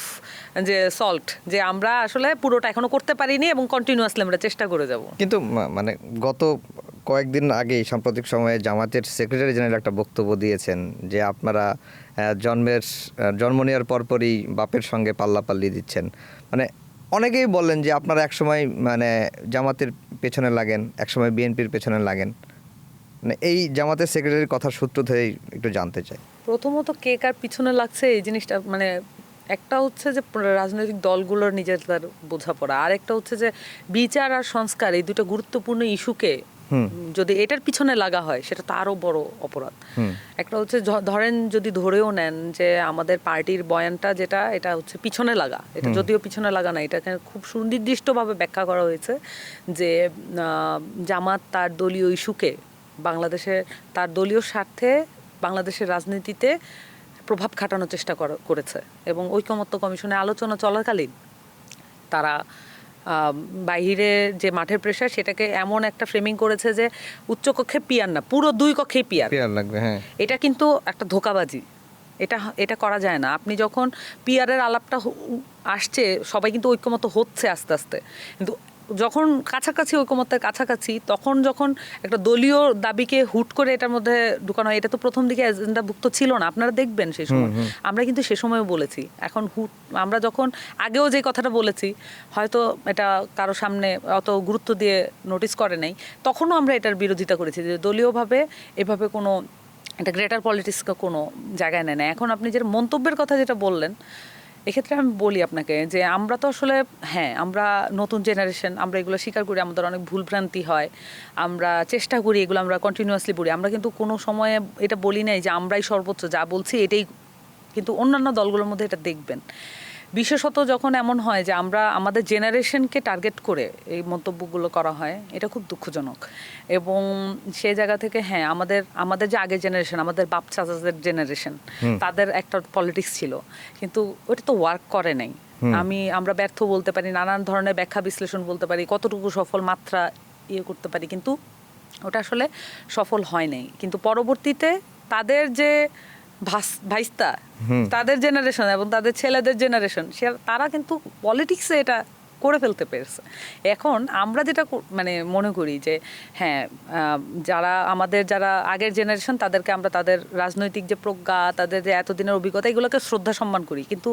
যে সল্ট, যে আমরা আসলে পুরোটা এখনো করতে পারিনি এবং কন্টিনিউয়াসলি আমরা চেষ্টা করে যাব। কিন্তু মানে গত কয়েকদিন আগে সাম্প্রতিক সময়ে জামাতের সেক্রেটারি জেনারেল একটা বক্তব্য দিয়েছেন যে আপনারা জন্ম নেওয়ার পরপরই বাপের সঙ্গে পাল্লাপাল্লি দিচ্ছেন। মানে অনেকেই বলেন যে আপনারা একসময় মানে জামাতের পেছনে লাগেন, একসময় বিএনপির পেছনে লাগেন। মানে এই জামাতের সেক্রেটারির কথার সূত্র ধরেই একটু জানতে চাই। প্রথমত কে কার পিছনে লাগছে এই জিনিসটা, মানে একটা হচ্ছে যে রাজনৈতিক দলগুলোর নিজেদের বোঝাপড়া, আর একটা হচ্ছে যে বিচার আর সংস্কার, এই দুটো গুরুত্বপূর্ণ ইস্যুকে যদি এটার পিছনে লাগা হয় সেটা তো আরো বড় অপরাধ। একটা হচ্ছে ধরেন যদি ধরেও নেন যে আমাদের পার্টির বয়ানটা যেটা, এটা হচ্ছে পিছনে লাগা, এটা যদিও পিছনে লাগা না, এটাকে খুব সুনির্দিষ্টভাবে ব্যাখ্যা করা হয়েছে যে জামাত তার দলীয় ইস্যুকে বাংলাদেশে, তার দলীয় স্বার্থে বাংলাদেশের রাজনীতিতে প্রভাব খাটানোর চেষ্টা করেছে এবং ঐকমত্য কমিশনে আলোচনা চলাকালীন তারা বাইরে যে মাঠের প্রেশার, সেটাকে এমন একটা ফ্রেমিং করেছে যে উচ্চকক্ষে পিয়ার না, পুরো 2 কক্ষেই পিয়ার লাগবে। হ্যাঁ, এটা কিন্তু একটা ধোঁকাবাজি, এটা করা যায় না। আপনি যখন পিয়ারের আলাপটা আসছে, সবাই কিন্তু ঐক্যমত হচ্ছে আস্তে আস্তে, কিন্তু যখন কাছাকাছি ঐকমত্যের কাছাকাছি, তখন যখন একটা দলীয় দাবিকে হুট করে এটার মধ্যে ঢুকানো হয়, এটা তো প্রথম দিকে এজেন্ডাভুক্ত ছিল না। আপনারা দেখবেন সেই সময়, আমরা কিন্তু সে সময়ও বলেছি। এখন আমরা যখন আগেও যে কথাটা বলেছি, হয়তো এটা কারো সামনে অত গুরুত্ব দিয়ে নোটিস করে নাই, তখনও আমরা এটার বিরোধিতা করেছি যে দলীয়ভাবে এভাবে কোনো এটা গ্রেটার পলিটিক্সকে কোনো জায়গায় নেয় না। এখন আপনি যে মন্তব্যের কথা যেটা বললেন, এক্ষেত্রে আমি বলি আপনাকে যে আমরা তো আসলে, হ্যাঁ, আমরা নতুন জেনারেশন, আমরা এগুলো স্বীকার করি, আমাদের অনেক ভুলভ্রান্তি হয়, আমরা চেষ্টা করি, এগুলো আমরা কন্টিনিউয়াসলি বলি। আমরা কিন্তু কোনো সময়ে এটা বলি নাই যে আমরাই সর্বোচ্চ, যা বলছি এটাই, কিন্তু অন্যান্য দলগুলোর মধ্যে এটা দেখবেন। বিশেষত যখন এমন হয় যে আমরা আমাদের জেনারেশনকে টার্গেট করে এই মন্তব্যগুলো করা হয়, এটা খুব দুঃখজনক। এবং সেই জায়গা থেকে হ্যাঁ, আমাদের যে আগের জেনারেশন, আমাদের বাপ চাচাদের জেনারেশন, তাদের একটা পলিটিক্স ছিল, কিন্তু ওটা তো ওয়ার্ক করে নাই। আমরা ব্যর্থ বলতে পারি, নানান ধরনের ব্যাখ্যা বিশ্লেষণ বলতে পারি, কতটুকু সফল মাত্রা করতে পারি, কিন্তু ওটা আসলে সফল হয় নাই। কিন্তু পরবর্তীতে তাদের যে ভাইস্তা, তাদের জেনারেশন এবং তাদের ছেলেদের জেনারেশন, তারা কিন্তু পলিটিক্সে এটা করে ফেলতে পেরেছে। এখন আমরা যেটা মানে মনে করি যে হ্যাঁ, যারা আগের জেনারেশন, তাদেরকে আমরা তাদের রাজনৈতিক যে প্রজ্ঞা, তাদের যে এতদিনের অভিজ্ঞতা, এগুলোকে শ্রদ্ধা সম্মান করি, কিন্তু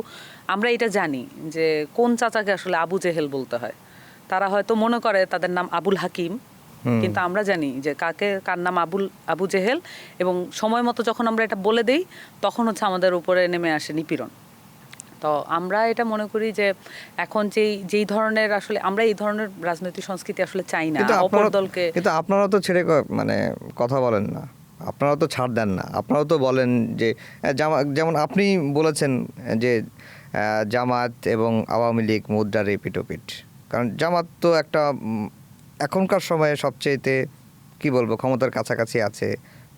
আমরা এটা জানি যে কোন চাচাকে আসলে আবু জেহেল বলতে হয়। তারা হয়তো মনে করে তাদের নাম আবুল হাকিম, কিন্তু আমরা জানি যে কার নাম আবু জেহেল, এবং সময় মতো যখন আমরা এটা বলে দেই তখন হচ্ছে আমাদের উপরে নেমে আসে নিপীড়ন। তো আমরা এটা মনে করি যে এখন যেই ধরনের আসলে আমরা এই ধরনের রাজনৈতিক সংস্কৃতি আসলে চাই না অপর দলকে। কিন্তু আপনারা তো ছেড়ে মানে কথা বলেন না, আপনারা তো ছাড় দেন না, আপনারাও তো বলেন যে যেমন আপনি বলেছেন যে জামাত এবং আওয়ামী লীগ মুদ্রার এপিটোপিট। কারণ জামাত তো একটা এখনকার সময়ে সবচেয়েতে কি বলবো ক্ষমতার কাছাকাছি আছে,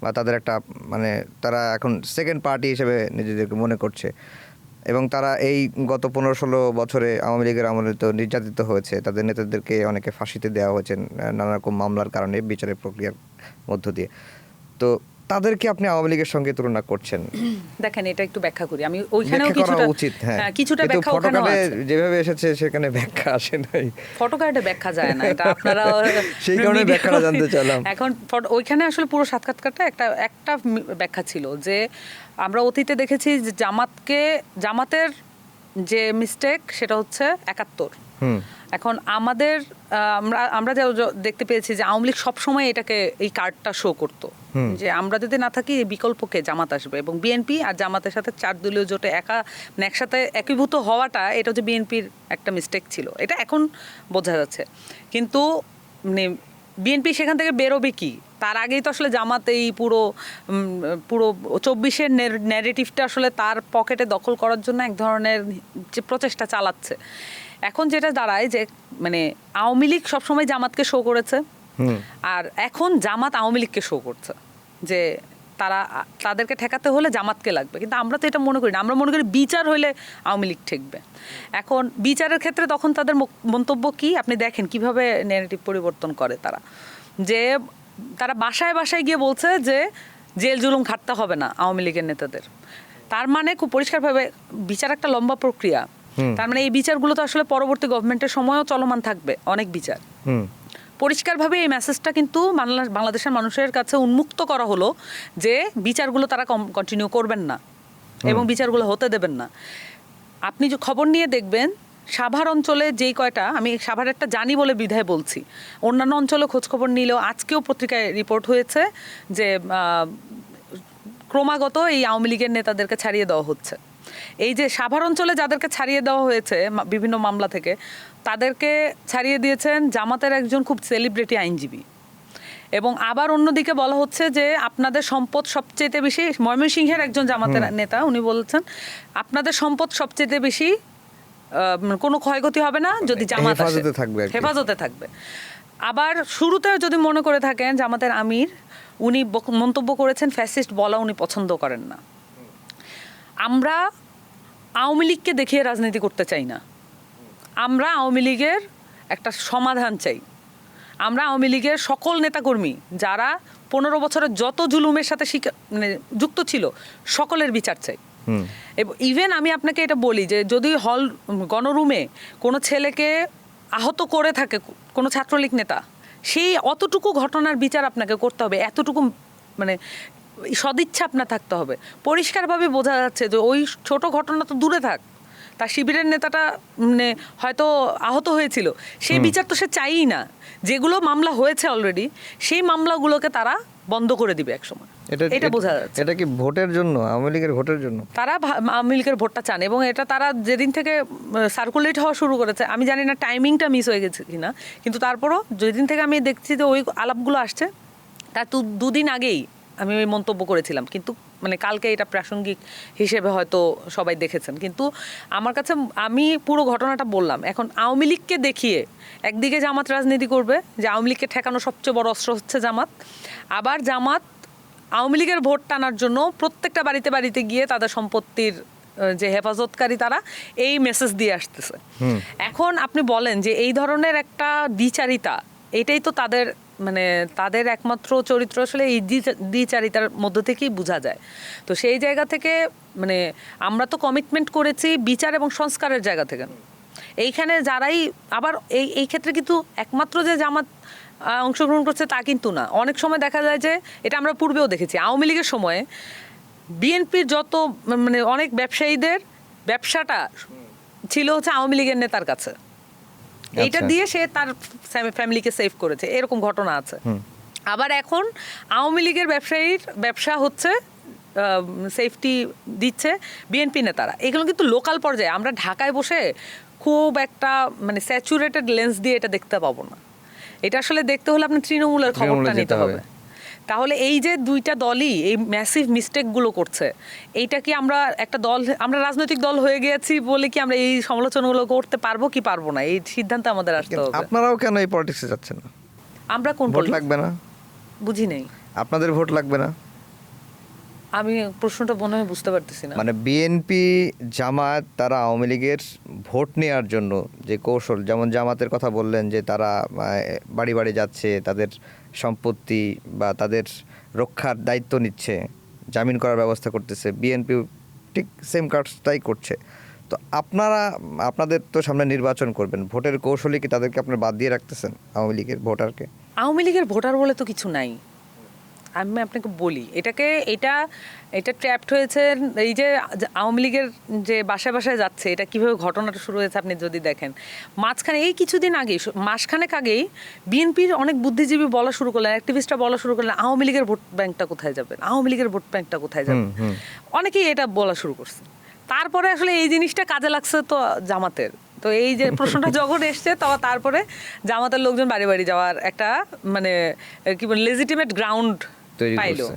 বা তাদের একটা মানে তারা এখন সেকেন্ড পার্টি হিসেবে নিজেদেরকে মনে করছে, এবং তারা এই গত 15-16 বছরে আওয়ামী লীগের আমলে তো নির্যাতিত হয়েছে, তাদের নেতাদেরকে অনেকে ফাঁসিতে দেওয়া হয়েছে নানা রকম মামলার কারণে, বিচারের প্রক্রিয়ার মধ্য দিয়ে। তো তাদেরকে আপনি আওয়ামী লীগের সঙ্গে তুলনা করছেন। দেখেন, এটা একটু ব্যাখ্যা করি আমি। ওইখানেও কিছুটা ব্যাখ্যা ওখানেও আছে, যেভাবে এসেছে সেখানে ব্যাখ্যা আসে নাই, ফটোকার্ডে ব্যাখ্যা যায় না, এটা আপনারা সেই কারণে ব্যাখ্যাটা জানতে চাইলাম। এখন ওইখানে আসলে পুরো সাক্ষাৎকারটা একটা ব্যাখ্যা ছিল যে আমরা অতীতে দেখেছি যে জামাতের যে মিস্টেক সেটা হচ্ছে 71। এখন আমরা যা দেখতে পেয়েছি যে আওয়ামী লীগ সবসময় এটাকে এই কার্ডটা শো করতো যে আমরা যদি না থাকি বিকল্পকে জামাত আসবে, এবং বিএনপি আর জামাতের সাথে 4 দলীয় জোটে একসাথে একীভূত হওয়াটা এটা হচ্ছে বিএনপির একটা মিস্টেক ছিল, এটা এখন বোঝা যাচ্ছে। কিন্তু মানে বিএনপি সেখান থেকে বেরোবে কি, তার আগেই তো আসলে জামাত এই পুরো 24-এর ন্যারেটিভটা আসলে তার পকেটে দখল করার জন্য এক ধরনের যে প্রচেষ্টা চালাচ্ছে। এখন যেটা দাঁড়ায় যে মানে আওয়ামী লীগ সবসময় জামাতকে শো করেছে, আর এখন জামাত আওয়ামী লীগকে শো করছে যে তাদেরকে ঠেকাতে হলে জামাতকে লাগবে। কিন্তু আমরা তো এটা মনে করি না, আমরা মনে করি বিচার হইলে আওয়ামী লীগ ঠেকবে। এখন বিচারের ক্ষেত্রে তখন তাদের মন্তব্য কি, আপনি দেখেন কিভাবে ন্যারেটিভ পরিবর্তন করে তারা বাসায় বাসায় গিয়ে বলছে যে জেল জুলুম খাটতে হবে না আওয়ামী লীগের নেতাদের। তার মানে খুব পরিষ্কারভাবে বিচার একটা লম্বা প্রক্রিয়া, তার মানে এই বিচারগুলো তো আসলে পরবর্তী গভর্নমেন্টের সময়ও চলমান থাকবে, অনেক বিচার। পরিষ্কারভাবে এই মেসেজটা কিন্তু বাংলাদেশের মানুষের কাছে উন্মুক্ত করা হলো যে বিচারগুলো তারা কন্টিনিউ করবেন না এবং বিচারগুলো হতে দেবেন না। আপনি যে খবর নিয়ে দেখবেন সাভার অঞ্চলে যেই কয়টা, আমি সাভারেরটা জানি বলে বিধায় বলছি, অন্যান্য অঞ্চলে খোঁজখবর নিলেও আজকেও পত্রিকায় রিপোর্ট হয়েছে যে ক্রমাগত এই আওয়ামী লীগের নেতাদেরকে ছাড়িয়ে দেওয়া হচ্ছে। এই যে সাভার অঞ্চলে যাদেরকে ছাড়িয়ে দেওয়া হয়েছে বিভিন্ন মামলা থেকে, তাদেরকে ছাড়িয়ে দিয়েছেন জামাতের একজন খুব সেলিব্রিটি আইনজীবী। এবং আবার অন্যদিকে বলা হচ্ছে যে আপনাদের সম্পদ সবচেয়ে বেশি, ময়মনসিংহের একজন জামাতের নেতা উনি বলছেন আপনাদের সম্পদ সবচেয়ে বেশি, কোনো ক্ষয়ক্ষতি হবে না যদি জামাত হেফাজতে থাকবে। আবার শুরুতে যদি মনে করে থাকেন জামাতের আমির, উনি মন্তব্য করেছেন ফ্যাসিস্ট বলা উনি পছন্দ করেন না। আমরা আওয়ামী লীগকে দেখিয়ে রাজনীতি করতে চাই না, আমরা আওয়ামী লীগের একটা সমাধান চাই। আমরা আওয়ামী লীগের সকল নেতাকর্মী যারা 15 বছরের যত জুলুমের সাথে মানে যুক্ত ছিল সকলের বিচার চাই। এবং ইভেন আমি আপনাকে এটা বলি যে যদি গণরুমে কোনো ছেলেকে আহত করে থাকে কোনো ছাত্রলীগ নেতা, সেই অতটুকু ঘটনার বিচার আপনাকে করতে হবে, এতটুকু মানে সদিচ্ছা আপনার থাকতে হবে। পরিষ্কারভাবে বোঝা যাচ্ছে যে ওই ছোট ঘটনা তো দূরে থাক, তার শিবিরের নেতাটা মানে হয়তো আহত হয়েছিল, সেই বিচার তো সে চাইই না। যেগুলো মামলা হয়েছে অলরেডি সেই মামলাগুলোকে তারা বন্ধ করে দিবে একসময়, এটা বোঝা যাচ্ছে। এটা কি ভোটের জন্য, আওয়ামী লীগের ভোটের জন্য তারা আওয়ামী লীগের ভোটটা চান, এবং এটা তারা যেদিন থেকে সার্কুলেট হওয়া শুরু করেছে, আমি জানি না টাইমিংটা মিস হয়ে গেছে কিনা, কিন্তু তারপরও যেদিন থেকে আমি দেখছি যে ওই আলাপগুলো আসছে তার 2 দিন আগেই আমি ওই মন্তব্য করেছিলাম, কিন্তু মানে কালকে এটা প্রাসঙ্গিক হিসেবে হয়তো সবাই দেখেছেন। কিন্তু আমার কাছে আমি পুরো ঘটনাটা বললাম। এখন আওয়ামী লীগকে দেখিয়ে একদিকে জামাত রাজনীতি করবে যে আওয়ামী লীগকে ঠেকানো সবচেয়ে বড় অস্ত্র হচ্ছে জামাত, আবার জামাত আওয়ামী লীগের ভোট টানার জন্য প্রত্যেকটা বাড়িতে বাড়িতে গিয়ে তাদের সম্পত্তির যে হেফাজতকারী তারা এই মেসেজ দিয়ে আসতেছে। এখন আপনি বলেন যে এই ধরনের একটা দ্বিচারিতা, এটাই তো তাদের মানে তাদের একমাত্র চরিত্র আসলে এই দ্বিচারিতার মধ্য থেকেই বোঝা যায়। তো সেই জায়গা থেকে মানে আমরা তো কমিটমেন্ট করেছি বিচার এবং সংস্কারের জায়গা থেকে। এইখানে যারাই আবার এই ক্ষেত্রে কিন্তু একমাত্র যে জামাত অংশগ্রহণ করছে তা কিন্তু না। অনেক সময় দেখা যায় যে এটা আমরা পূর্বেও দেখেছি, আওয়ামী লীগের সময়ে বিএনপির যত মানে অনেক ব্যবসায়ীদের ব্যবসাটা ছিল হচ্ছে আওয়ামী লীগের নেতার কাছে, এইটা দিয়ে সে তার ফ্যামিলিকে সেভ করেছে, এরকম ঘটনা আছে। আবার এখন আওয়ামী লীগের ব্যবসায়ীর ব্যবসা হচ্ছে সেফটি দিচ্ছে বিএনপি নেতারা। এগুলো কিন্তু লোকাল পর্যায়ে আমরা ঢাকায় বসে খুব একটা মানে স্যাচুরেটেড লেন্স দিয়ে এটা দেখতে পাবো না। এটা আসলে দেখতে হলে আপনার তৃণমূলের খবরটা নিতে হবে। তাহলে এই যে দুইটা দলই এই ম্যাসিভ মিস্টেকগুলো করছে, এইটা কি আমরা একটা দল, আমরা রাজনৈতিক দল হয়ে গিয়েছি বলে কি আমরা এই সমালোচনাগুলো করতে পারবো কি পারবো না, এই সিদ্ধান্তে আমাদের আসতে হবে। আপনারাও কেন এই পলিটিক্সে যাচ্ছেন না? আমরা কোন ভোট লাগবে না? বুঝি নেই। আপনাদের ভোট লাগবে না? আমি প্রশ্নটা মনে হয় বুঝতে পারতেছি না। মানে বিএনপি জামাত তারা আওয়ামী লীগের ভোট নেওয়ার জন্য যে কৌশল, যেমন জামাতের কথা বললেন যে তারা বাড়ি বাড়ি যাচ্ছে, তাদের সম্পত্তি বা তাদের রক্ষার দায়িত্ব নিচ্ছে, জামিন করার ব্যবস্থা করতেছে, বিএনপি ঠিক সেম কাজটাই করছে। তো আপনাদের তো সামনে নির্বাচন করবেন, ভোটের কৌশলে কি তাদেরকে আপনারা বাদ দিয়ে রাখতেছেন আওয়ামী লীগের ভোটারকে? আওয়ামী লীগের ভোটার বলে তো কিছু নাই। আমি আপনাকে বলি এটা ট্র্যাপড হয়েছে এই যে আওয়ামী লীগের যে বাসায় বাসায় যাচ্ছে, এটা কিভাবে ঘটনাটা শুরু হয়েছে আপনি যদি দেখেন। মাঝখানে এই কিছুদিন আগেই, মাসখানেক আগেই বিএনপির অনেক বুদ্ধিজীবী বলা শুরু করলেন, অ্যাক্টিভিস্টরা বলা শুরু করলেন আওয়ামী লীগের ভোট ব্যাংকটা কোথায় যাবে, আওয়ামী লীগের ভোট ব্যাংকটা কোথায় যাবে, অনেকেই এটা বলা শুরু করছে। তারপরে আসলে এই জিনিসটা কাজে লাগছে তো জামাতের। তো এই যে প্রশ্নটা যখন এসছে তারপরে জামাতের লোকজন বাড়ি বাড়ি যাওয়ার একটা মানে কি বলে লেজিটিমেট গ্রাউন্ড পাইলো।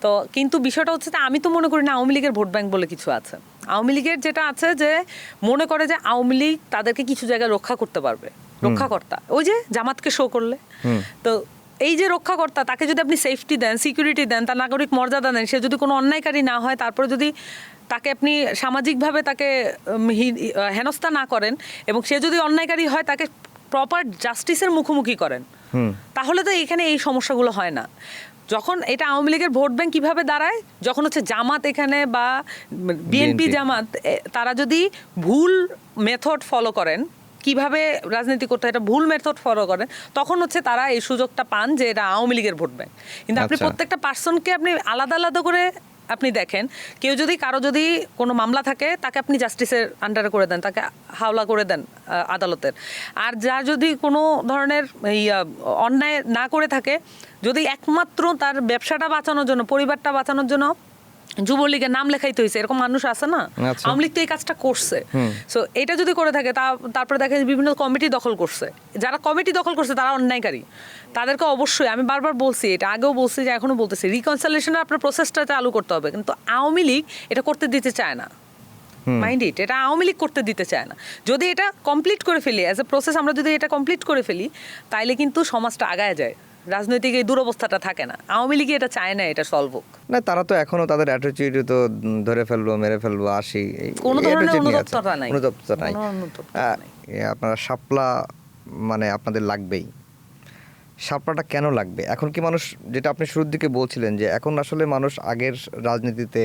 তো কিন্তু বিষয়টা হচ্ছে আমি তো মনে করি না আওয়ামী লীগের ভোট ব্যাংক বলে কিছু আছে। আওয়ামী লীগের যেটা আছে যে মনে করে যে আওয়ামী লীগ তাদেরকে কিছু জায়গায় রক্ষা করতে পারবে, রক্ষাকর্তা, ওই যে জামাতকে শো করলে। তো এই যে রক্ষাকর্তা, তাকে যদি আপনি সেফটি দেন, সিকিউরিটি দেন, তার নাগরিক মর্যাদা দেন, সে যদি কোনো অন্যায়কারী না হয়, তারপরে যদি তাকে আপনি সামাজিকভাবে তাকে হেনস্থা না করেন এবং সে যদি অন্যায়কারী হয় তাকে প্রপার জাস্টিসের মুখোমুখি করেন, তাহলে তো এখানে এই সমস্যাগুলো হয় না। যখন এটা আওয়ামী লীগের ভোট ব্যাংক কিভাবে দাঁড়ায়, যখন হচ্ছে জামাত এখানে বা বিএনপি জামাত তারা যদি ভুল মেথড ফলো করেন, কিভাবে রাজনীতি করতে হয় এটা ভুল মেথড ফলো করেন, তখন হচ্ছে তারা এই সুযোগটা পান যে এটা আওয়ামী লীগের ভোট ব্যাংক। কিন্তু আপনি প্রত্যেকটা পার্সনকে আপনি আলাদা আলাদা করে আপনি দেখেন, কেউ যদি কারো যদি কোনো মামলা থাকে তাকে আপনি জাস্টিসের আন্ডারে করে দেন, তাকে হাওলা করে দেন আদালতের। আর যার যদি কোনো ধরনের অন্যায় না করে থাকে, যদি একমাত্র তার ব্যবসাটা বাঁচানোর জন্য, পরিবারটা বাঁচানোর জন্য যুবলীগের নাম লেখাইতে হয়েছে, এরকম মানুষ আছে না? আওয়ামী লীগ তো এই কাজটা করছে। সো এটা যদি করে থাকে তারপরে দেখেন বিভিন্ন কমিটি দখল করছে, যারা কমিটি দখল করছে তারা অন্যায়কারী, তাদেরকে অবশ্যই আমি বারবার বলছি, এটা আগেও বলছি যে এখনো বলতেছি, রিকনসিলিয়েশনের আপনার প্রসেসটা চালু করতে হবে। কিন্তু আওয়ামী লীগ এটা করতে দিতে চায় না, মাইন্ড ইট, এটা আওয়ামী লীগ করতে দিতে চায় না। যদি এটা কমপ্লিট করে ফেলি অ্যাজ এ প্রসেস, আমরা যদি এটা কমপ্লিট করে ফেলি তাইলে কিন্তু সমাজটা আগায় যায়, রাজনৈতিক এই দুরবস্থাটা থাকে না। আওয়ামী লীগ এটা চায় না এটা সলভ হোক। না, তারা তো এখনো তাদের অ্যাটিটিউড তো ধরে ফেলবো, মেরে ফেলবো, আসি, কোনো ধরনের অনুতপ্ততা নাই। আপনারা শাপলা মানে আপনাদের লাগবেই। শাপলাটা কেন লাগবে এখন? কি মানুষ, যেটা আপনি শুরুর দিকে বলছিলেন যে এখন আসলে মানুষ আগের রাজনীতিতে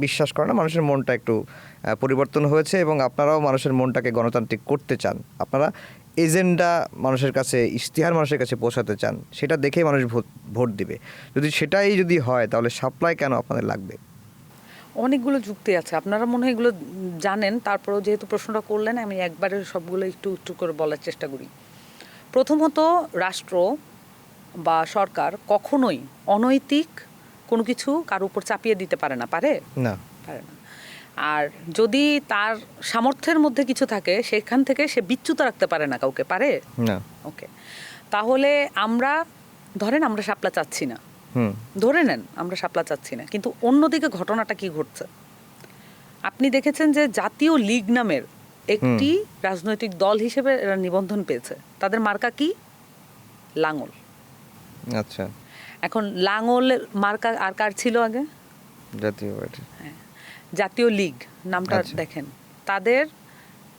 বিশ্বাস করে না, মানুষের মনটা একটু পরিবর্তন হয়েছে এবং আপনারাও মানুষের মনটাকে গণতান্ত্রিক করতে চান, আপনারা এজেন্ডা মানুষের কাছে, ইশতেহার মানুষের কাছে পৌঁছাতে চান, সেটা দেখেই মানুষ ভোট দিবে। সেটাই যদি হয় তাহলে সাপ্লাই কেন আপনাদের লাগবে? অনেকগুলো যুক্তি আছে, আপনারা মনে হয় এগুলো জানেন, তারপরেও যেহেতু প্রশ্নটা করলেন আমি একবারে সবগুলো একটু একটু করে বলার চেষ্টা করি। প্রথমত, রাষ্ট্র বা সরকার কখনোই অনৈতিক কোনো কিছু কারো উপর চাপিয়ে দিতে পারে না, পারে না? আর যদি তার সামর্থ্যের মধ্যে কিছু থাকে সেখান থেকে সে বিচ্যুত রাখতে পারে না কাউকে, পারে না? ওকে, তাহলে আমরা ধরেন আমরা শাপলা চাচ্ছি না, ধরে নেন আমরা শাপলা চাচ্ছি না, কিন্তু অন্যদিকে ঘটনাটা কি ঘটছে আপনি দেখেছেন যে জাতীয় লীগ নামের একটি রাজনৈতিক দল হিসেবে এরা নিবন্ধন পেয়েছে, তাদের মার্কা কি? লাঙল। আচ্ছা, এখন লাঙল মার্কা আর কার ছিল আগে? জাতীয় পার্টি। হ্যাঁ, জাতীয় লীগ নামটা দেখেন, তাদের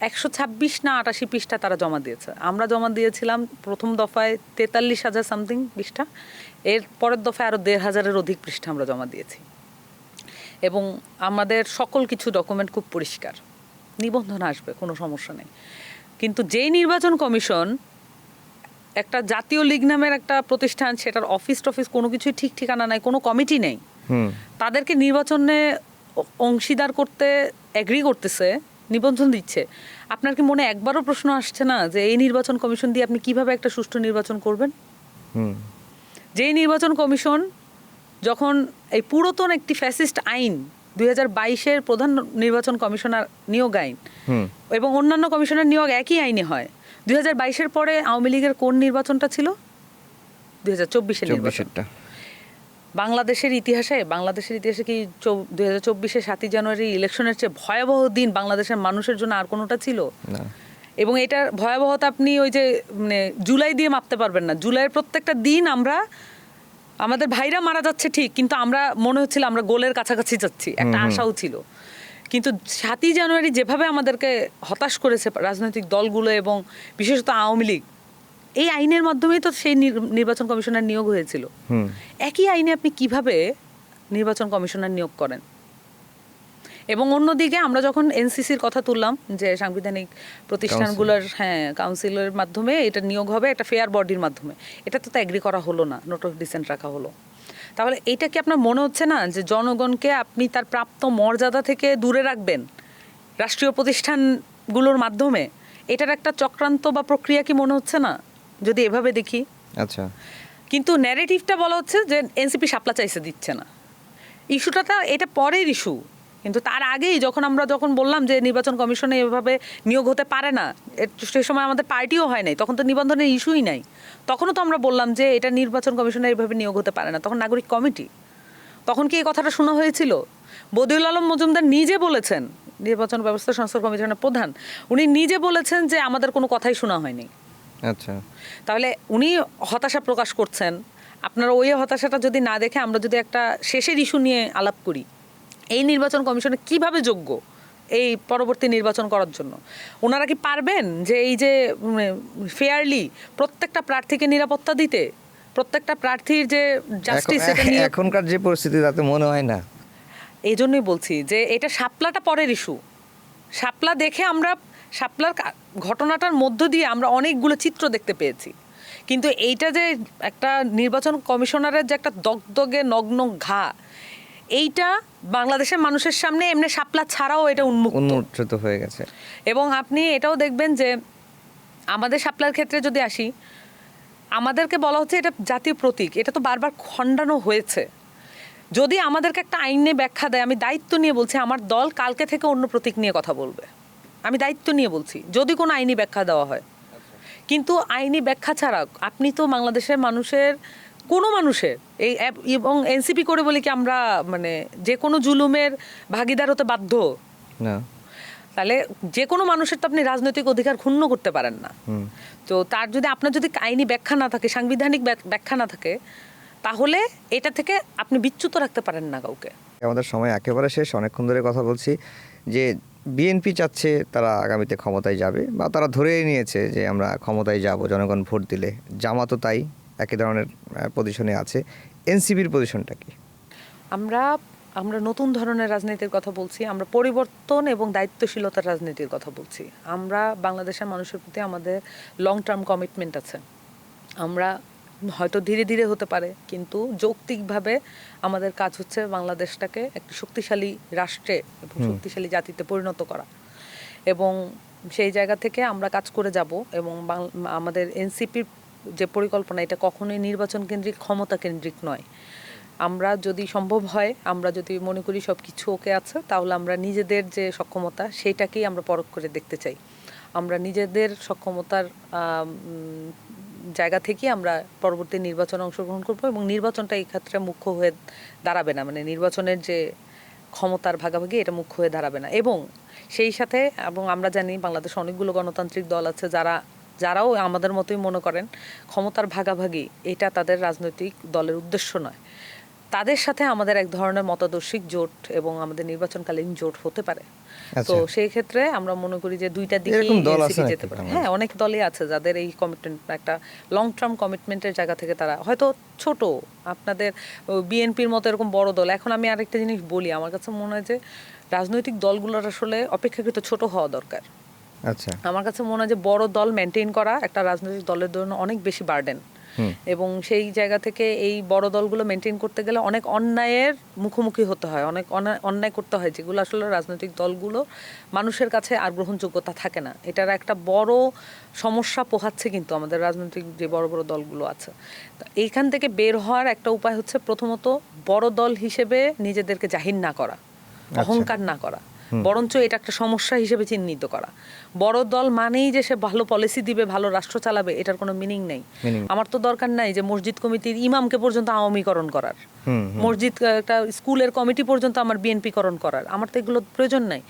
126 না 88 পৃষ্ঠা তারা জমা দিয়েছে। আমরা জমা দিয়েছিলাম প্রথম দফায় 43,000 সামথিং পৃষ্ঠা, এর পরের দফায় আরও 1,500-এর অধিক পৃষ্ঠা আমরা জমা দিয়েছি। এবং আমাদের সকল কিছু ডকুমেন্ট খুব পরিষ্কার, নিবন্ধন আসবে, কোনো সমস্যা নেই। কিন্তু যেই নির্বাচন কমিশন একটা জাতীয় লীগ নামের একটা প্রতিষ্ঠান, সেটার অফিস টফিস কোনো কিছুই ঠিক ঠিকানা নাই, কোনো কমিটি নেই, তাদেরকে নির্বাচনে অংশীদার করতে এগ্রি করতেছে, নিবন্ধন দিচ্ছে, আপনার কি মনে একবারও প্রশ্ন আসছে না যে এই নির্বাচন কমিশন দিয়ে আপনি কিভাবে একটা সুষ্ঠু নির্বাচন করবেন? যেই নির্বাচন কমিশন যখন এই পুরাতন একটি ফ্যাসিস্ট আইন 2022-এর প্রধান নির্বাচন কমিশনার নিয়োগ আইন এবং অন্যান্য কমিশনার নিয়োগ একই আইনে হয়। 2022-এর পরে আওয়ামী লীগের কোন নির্বাচনটা ছিল? 2024-এর নির্বাচনটা। বাংলাদেশের ইতিহাসে কি 2024-এর 7ই জানুয়ারি ইলেকশনের চেয়ে ভয়াবহ দিন বাংলাদেশের মানুষের জন্য আর কোনোটা ছিল? না। এবং এটার ভয়াবহতা আপনি ওই যে মানে জুলাই দিয়ে মাপতে পারবেন না। জুলাইয়ের প্রত্যেকটা দিন আমাদের ভাইরা মারা যাচ্ছে ঠিক, কিন্তু আমরা মনে হচ্ছিল আমরা গোলের কাছাকাছি যাচ্ছি, একটা আশাও ছিল। কিন্তু 7ই জানুয়ারি যেভাবে আমাদেরকে হতাশ করেছে রাজনৈতিক দলগুলো এবং বিশেষত আওয়ামী লীগ, এই আইনের মাধ্যমেই তো সেই নির্বাচন কমিশনার নিয়োগ হয়েছিল। একই আইনে আপনি কিভাবে নির্বাচন কমিশনার নিয়োগ করেন? এবং অন্যদিকে আমরা যখন এনসিসির কথা তুললাম যে সাংবিধানিক প্রতিষ্ঠানগুলোর কাউন্সিলের মাধ্যমে এটা নিয়োগ হবে একটা ফেয়ার বডির মাধ্যমে, এটা তো এগ্রি করা হলো না, নোট অফ ডিসেন্ট রাখা হলো। তাহলে এটা কি আপনার মনে হচ্ছে না যে জনগণকে আপনি তার প্রাপ্ত মর্যাদা থেকে দূরে রাখবেন রাষ্ট্রীয় প্রতিষ্ঠানগুলোর মাধ্যমে? এটার একটা চক্রান্ত বা প্রক্রিয়া কি মনে হচ্ছে না যদি এভাবে দেখি? আচ্ছা, কিন্তু ন্যারেটিভটা বলা হচ্ছে যে এনসিপি শাপলা চাইছে, দিচ্ছে না। ইস্যুটা এটা পরের ইস্যু, কিন্তু তার আগেই আমরা বললাম যে নির্বাচন কমিশনে এভাবে নিয়োগ হতে পারে না, সে সময় আমাদের পার্টিও হয় নাই, তখন তো নিবন্ধনের ইস্যুই নাই। তখনও তো আমরা বললাম যে এটা নির্বাচন কমিশনে এভাবে নিয়োগ হতে পারে না, তখন নাগরিক কমিটি। তখন কি এই কথাটা শোনা হয়েছিল? বদিউল আলম মজুমদার নিজে বলেছেন, নির্বাচন ব্যবস্থা সংস্কার কমিশনের প্রধান, উনি নিজে বলেছেন যে আমাদের কোনো কথাই শোনা হয়নি। আচ্ছা, তাহলে উনি হতাশা প্রকাশ করছেন। আপনারা ওই হতাশাটা যদি না দেখে আমরা যদি একটা শেষের ইস্যু নিয়ে আলাপ করি, এই নির্বাচন কমিশনে কিভাবে যোগ্য এই পরবর্তী নির্বাচন করার জন্য, ওনারা কি পারবেন যে এই যে ফেয়ারলি প্রত্যেকটা প্রার্থীকে নিরাপত্তা দিতে, প্রত্যেকটা প্রার্থীর যে জাস্টিস, এখনকার যে পরিস্থিতি তাতে মনে হয় না। এই জন্যই বলছি যে এটা শাপলাটা পরের ইস্যু। শাপলা দেখে শাপলার ঘটনাটার মধ্য দিয়ে আমরা অনেকগুলো চিত্র দেখতে পেয়েছি, কিন্তু এইটা যে একটা নির্বাচন কমিশনারের যে একটা দগদগে নগ্ন ঘা, এইটা বাংলাদেশের মানুষের সামনে এমনি শাপলা ছাড়াও এটা উন্মোচিত হয়ে গেছে। এবং আপনি এটাও দেখবেন যে আমাদের শাপলার ক্ষেত্রে যদি আসি, আমাদেরকে বলা হচ্ছে এটা জাতীয় প্রতীক, এটা তো বারবার খণ্ডানো হয়েছে। যদি আমাদেরকে একটা আইনে ব্যাখ্যা দেয়, আমি দায়িত্ব নিয়ে বলছি আমার দল কালকে থেকে অন্য প্রতীক নিয়ে কথা বলবে, আমি দায়িত্ব নিয়ে বলছি, যদি কোনো আইনি ব্যাখ্যা দেওয়া হয়। কিন্তু আইনি ব্যাখ্যা ছাড়া আপনি তো বাংলাদেশের কোনো মানুষের এই এবং এনসিপি করে বলি কি আমরা মানে যে কোনো জুলুমের ভাগিদার হতে বাধ্য না? তাহলে যে কোনো মানুষের তো আপনি রাজনৈতিক অধিকার ক্ষুণ্ণ করতে পারেন না। তো আপনার যদি আইনি ব্যাখ্যা না থাকে, সাংবিধানিক ব্যাখ্যা না থাকে, তাহলে এটা থেকে আপনি বিচ্যুত রাখতে পারেন না কাউকে। আমাদের সময় একেবারে শেষ, অনেকক্ষণ ধরে কথা বলছি যে বিএনপি চাচ্ছে তারা আগামীতে ক্ষমতায় যাবে, বা তারা ধরেই নিয়েছে যে আমরা ক্ষমতায় যাব জনগণ ভোট দিলে। জামাতও তাই একই ধরনের পজিশনে আছে। এনসিপির পজিশনটা কি? আমরা নতুন ধরনের রাজনীতির কথা বলছি, আমরা পরিবর্তন এবং দায়িত্বশীলতার রাজনীতির কথা বলছি। আমরা বাংলাদেশের মানুষের প্রতি আমাদের লং টার্ম কমিটমেন্ট আছে। আমরা হয়তো ধীরে ধীরে হতে পারে, কিন্তু যৌক্তিকভাবে আমাদের কাজ হচ্ছে বাংলাদেশটাকে একটি শক্তিশালী রাষ্ট্রে এবং শক্তিশালী জাতিতে পরিণত করা। এবং সেই জায়গা থেকে আমরা কাজ করে যাব। এবং আমাদের এনসিপির যে পরিকল্পনা, এটা কখনোই নির্বাচন কেন্দ্রিক, ক্ষমতা কেন্দ্রিক নয়। আমরা যদি সম্ভব হয়, আমরা যদি মনে করি সব কিছু ওকে আছে, তাহলে আমরা নিজেদের যে সক্ষমতা সেইটাকেই আমরা পরখ করে দেখতে চাই। আমরা নিজেদের সক্ষমতার জায়গা থেকে আমরা পরবর্তী নির্বাচনে অংশগ্রহণ করব, এবং নির্বাচনটা এই ক্ষেত্রে মুখ্য হয়ে দাঁড়াবে না, মানে নির্বাচনের যে ক্ষমতার ভাগাভাগি এটা মুখ্য হয়ে দাঁড়াবে না। এবং সেই সাথে আমরা জানি বাংলাদেশে অনেকগুলো গণতান্ত্রিক দল আছে যারাও আমাদের মতোই মনে করেন ক্ষমতার ভাগাভাগি এটা তাদের রাজনৈতিক দলের উদ্দেশ্য নয়। তাদের সাথে আমাদের এক ধরনের মতাদর্শিক জোট এবং আমাদের নির্বাচনকালীন জোট হতে পারে। তো আচ্ছা। সেই ক্ষেত্রে আমরা মনে করি যে দুইটা দিকেই এরকম দল আছে এনসিপি নাকি যেতে পারে। বাংলাদেশে? হ্যাঁ, অনেক দলই আছে যাদের এই কমিটমেন্ট, একটা লং টার্ম কমিটমেন্টের জায়গা থেকে তারা হয়তো ছোট, আপনাদের বিএনপির মতো এরকম বড় দল। এখন আমি আরেকটা জিনিস বলি, আমার কাছে মনে হয় যে রাজনৈতিক দলগুলোর আসলে অপেক্ষাকৃত ছোট হওয়া দরকার। আচ্ছা। আমার কাছে মনে হয় যে বড় দল মেনটেন করা একটা রাজনৈতিক দলের জন্য অনেক বেশি বার্ডেন, এবং সেই জায়গা থেকে এই বড় দলগুলো মেনটেন করতে গেলে অনেক অন্যায়ের মুখোমুখি হতে হয়, অনেক অন্যায় করতে হয়, যেগুলো আসলে রাজনৈতিক দলগুলো মানুষের কাছে আর গ্রহণযোগ্যতা থাকে না। এটার একটা বড় সমস্যা পোহাচ্ছে কিন্তু আমাদের রাজনৈতিক যে বড় বড় দলগুলো আছে। তো এইখান থেকে বের হওয়ার একটা উপায় হচ্ছে প্রথমত বড় দল হিসেবে নিজেদেরকে জাহির না করা, অহংকার না করা, বরঞ্চ এটা একটা সমস্যা হিসেবে চিহ্নিত করা। বড় দল মানেই যে সে ভালো পলিসি দিবে, ভালো রাষ্ট্র চালাবে, এটার কোনো মিনিং নেই। আমার তো দরকার নাই যে মসজিদ কমিটির ইমামকে পর্যন্ত আওয়ামীকরণ করার, মসজিদ একটা স্কুলের কমিটি পর্যন্ত আমার বিএনপিকরণ করার, আমার তো এগুলো প্রয়োজন নাই।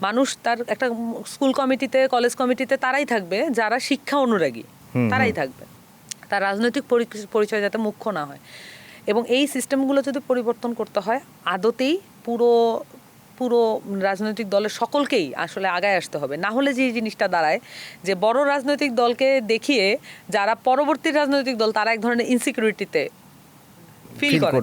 মানুষ তার একটা স্কুল কমিটিতে, কলেজ কমিটিতে তারাই থাকবে যারা শিক্ষা অনুরাগী, তারাই থাকবে, তার রাজনৈতিক পরিচয় যাতে মুখ্য না হয়। এবং এই সিস্টেমগুলো যদি পরিবর্তন করতে হয়, আদতেই পুরো রাজনৈতিক দলের সকলকেই আসলে আগায় আসতে হবে। না হলে যে জিনিসটা দাঁড়ায় যে বড় রাজনৈতিক দলকে দেখিয়ে যারা পরবর্তী রাজনৈতিক দল, তারা এক ধরনের ইনসিকিউরিটিতে ফিল করে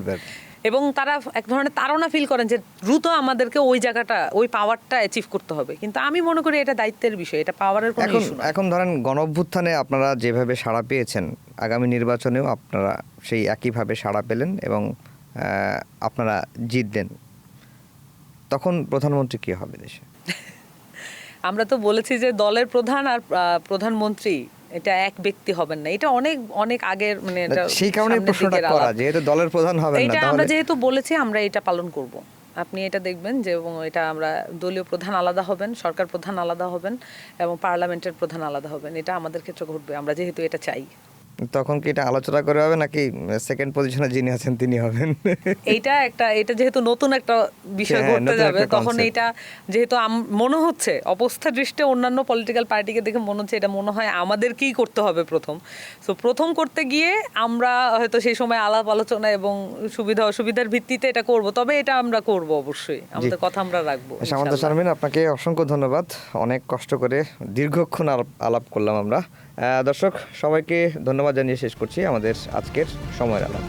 এবং তারা এক ধরনের তাড়না ফিল করেন যে দ্রুত আমাদেরকে ওই জায়গাটা, ওই পাওয়ারটা অ্যাচিভ করতে হবে। কিন্তু আমি মনে করি এটা দায়িত্বের বিষয়, এটা পাওয়ারের কোনো ইস্যু না। এখন ধরেন গণঅভ্যুত্থানে আপনারা যেভাবে সাড়া পেয়েছেন, আগামী নির্বাচনেও আপনারা সেই একইভাবে সাড়া পেলেন এবং আপনারা জিতলেন, তখন প্রধানমন্ত্রী কি হবে দেশে? আমরা তো বলেছি যে দলের প্রধান আর প্রধানমন্ত্রী এটা এক ব্যক্তি হবেন না, এটা অনেক অনেক আগের, মানে এটা সেই কারণে প্রশ্নটা করা, যেহেতু দলের প্রধান হবেন না, এটা তাহলে আমরা যেহেতু বলেছি আমরা এটা পালন করব। আপনি এটা দেখবেন যে, এবং এটা আমরা দলীয় প্রধান আলাদা হবেন, সরকার প্রধান আলাদা হবেন এবং পার্লামেন্টের প্রধান আলাদা হবেন, এটা আমাদের ক্ষেত্রে ঘটবে, আমরা যেহেতু এটা চাই। তখন কি এটা আলোচনা করে হবে নাকি সেকেন্ড পজিশনে যিনি আছেন তিনি হবেন? এটা যেহেতু নতুন একটা বিষয় হ্যাঁ, ঘটতে নতুন যাবে, একটা তখন concept। এটা যেহেতু মনে হচ্ছে অবস্থা দৃষ্টে অন্যান্য পলিটিক্যাল পার্টিকে দেখে মনে হচ্ছে এটা মনে হয় আমাদেরকেই করতে হবে প্রথম করতে গিয়ে আমরা হয়তো সেই সময় আলাপ আলোচনা এবং সুবিধা অসুবিধার ভিত্তিতে এটা করব, তবে এটা আমরা করব অবশ্যই, আমাদের কথা আমরা রাখবো। সামান্ত শারমিন, আপনাকে অসংখ্য ধন্যবাদ, অনেক কষ্ট করে দীর্ঘক্ষণ আলাপ করলাম আমরা। দর্শক সবাইকে ধন্যবাদ জানিয়ে শেষ করছি আমাদের আজকের সময়ের আলাপ।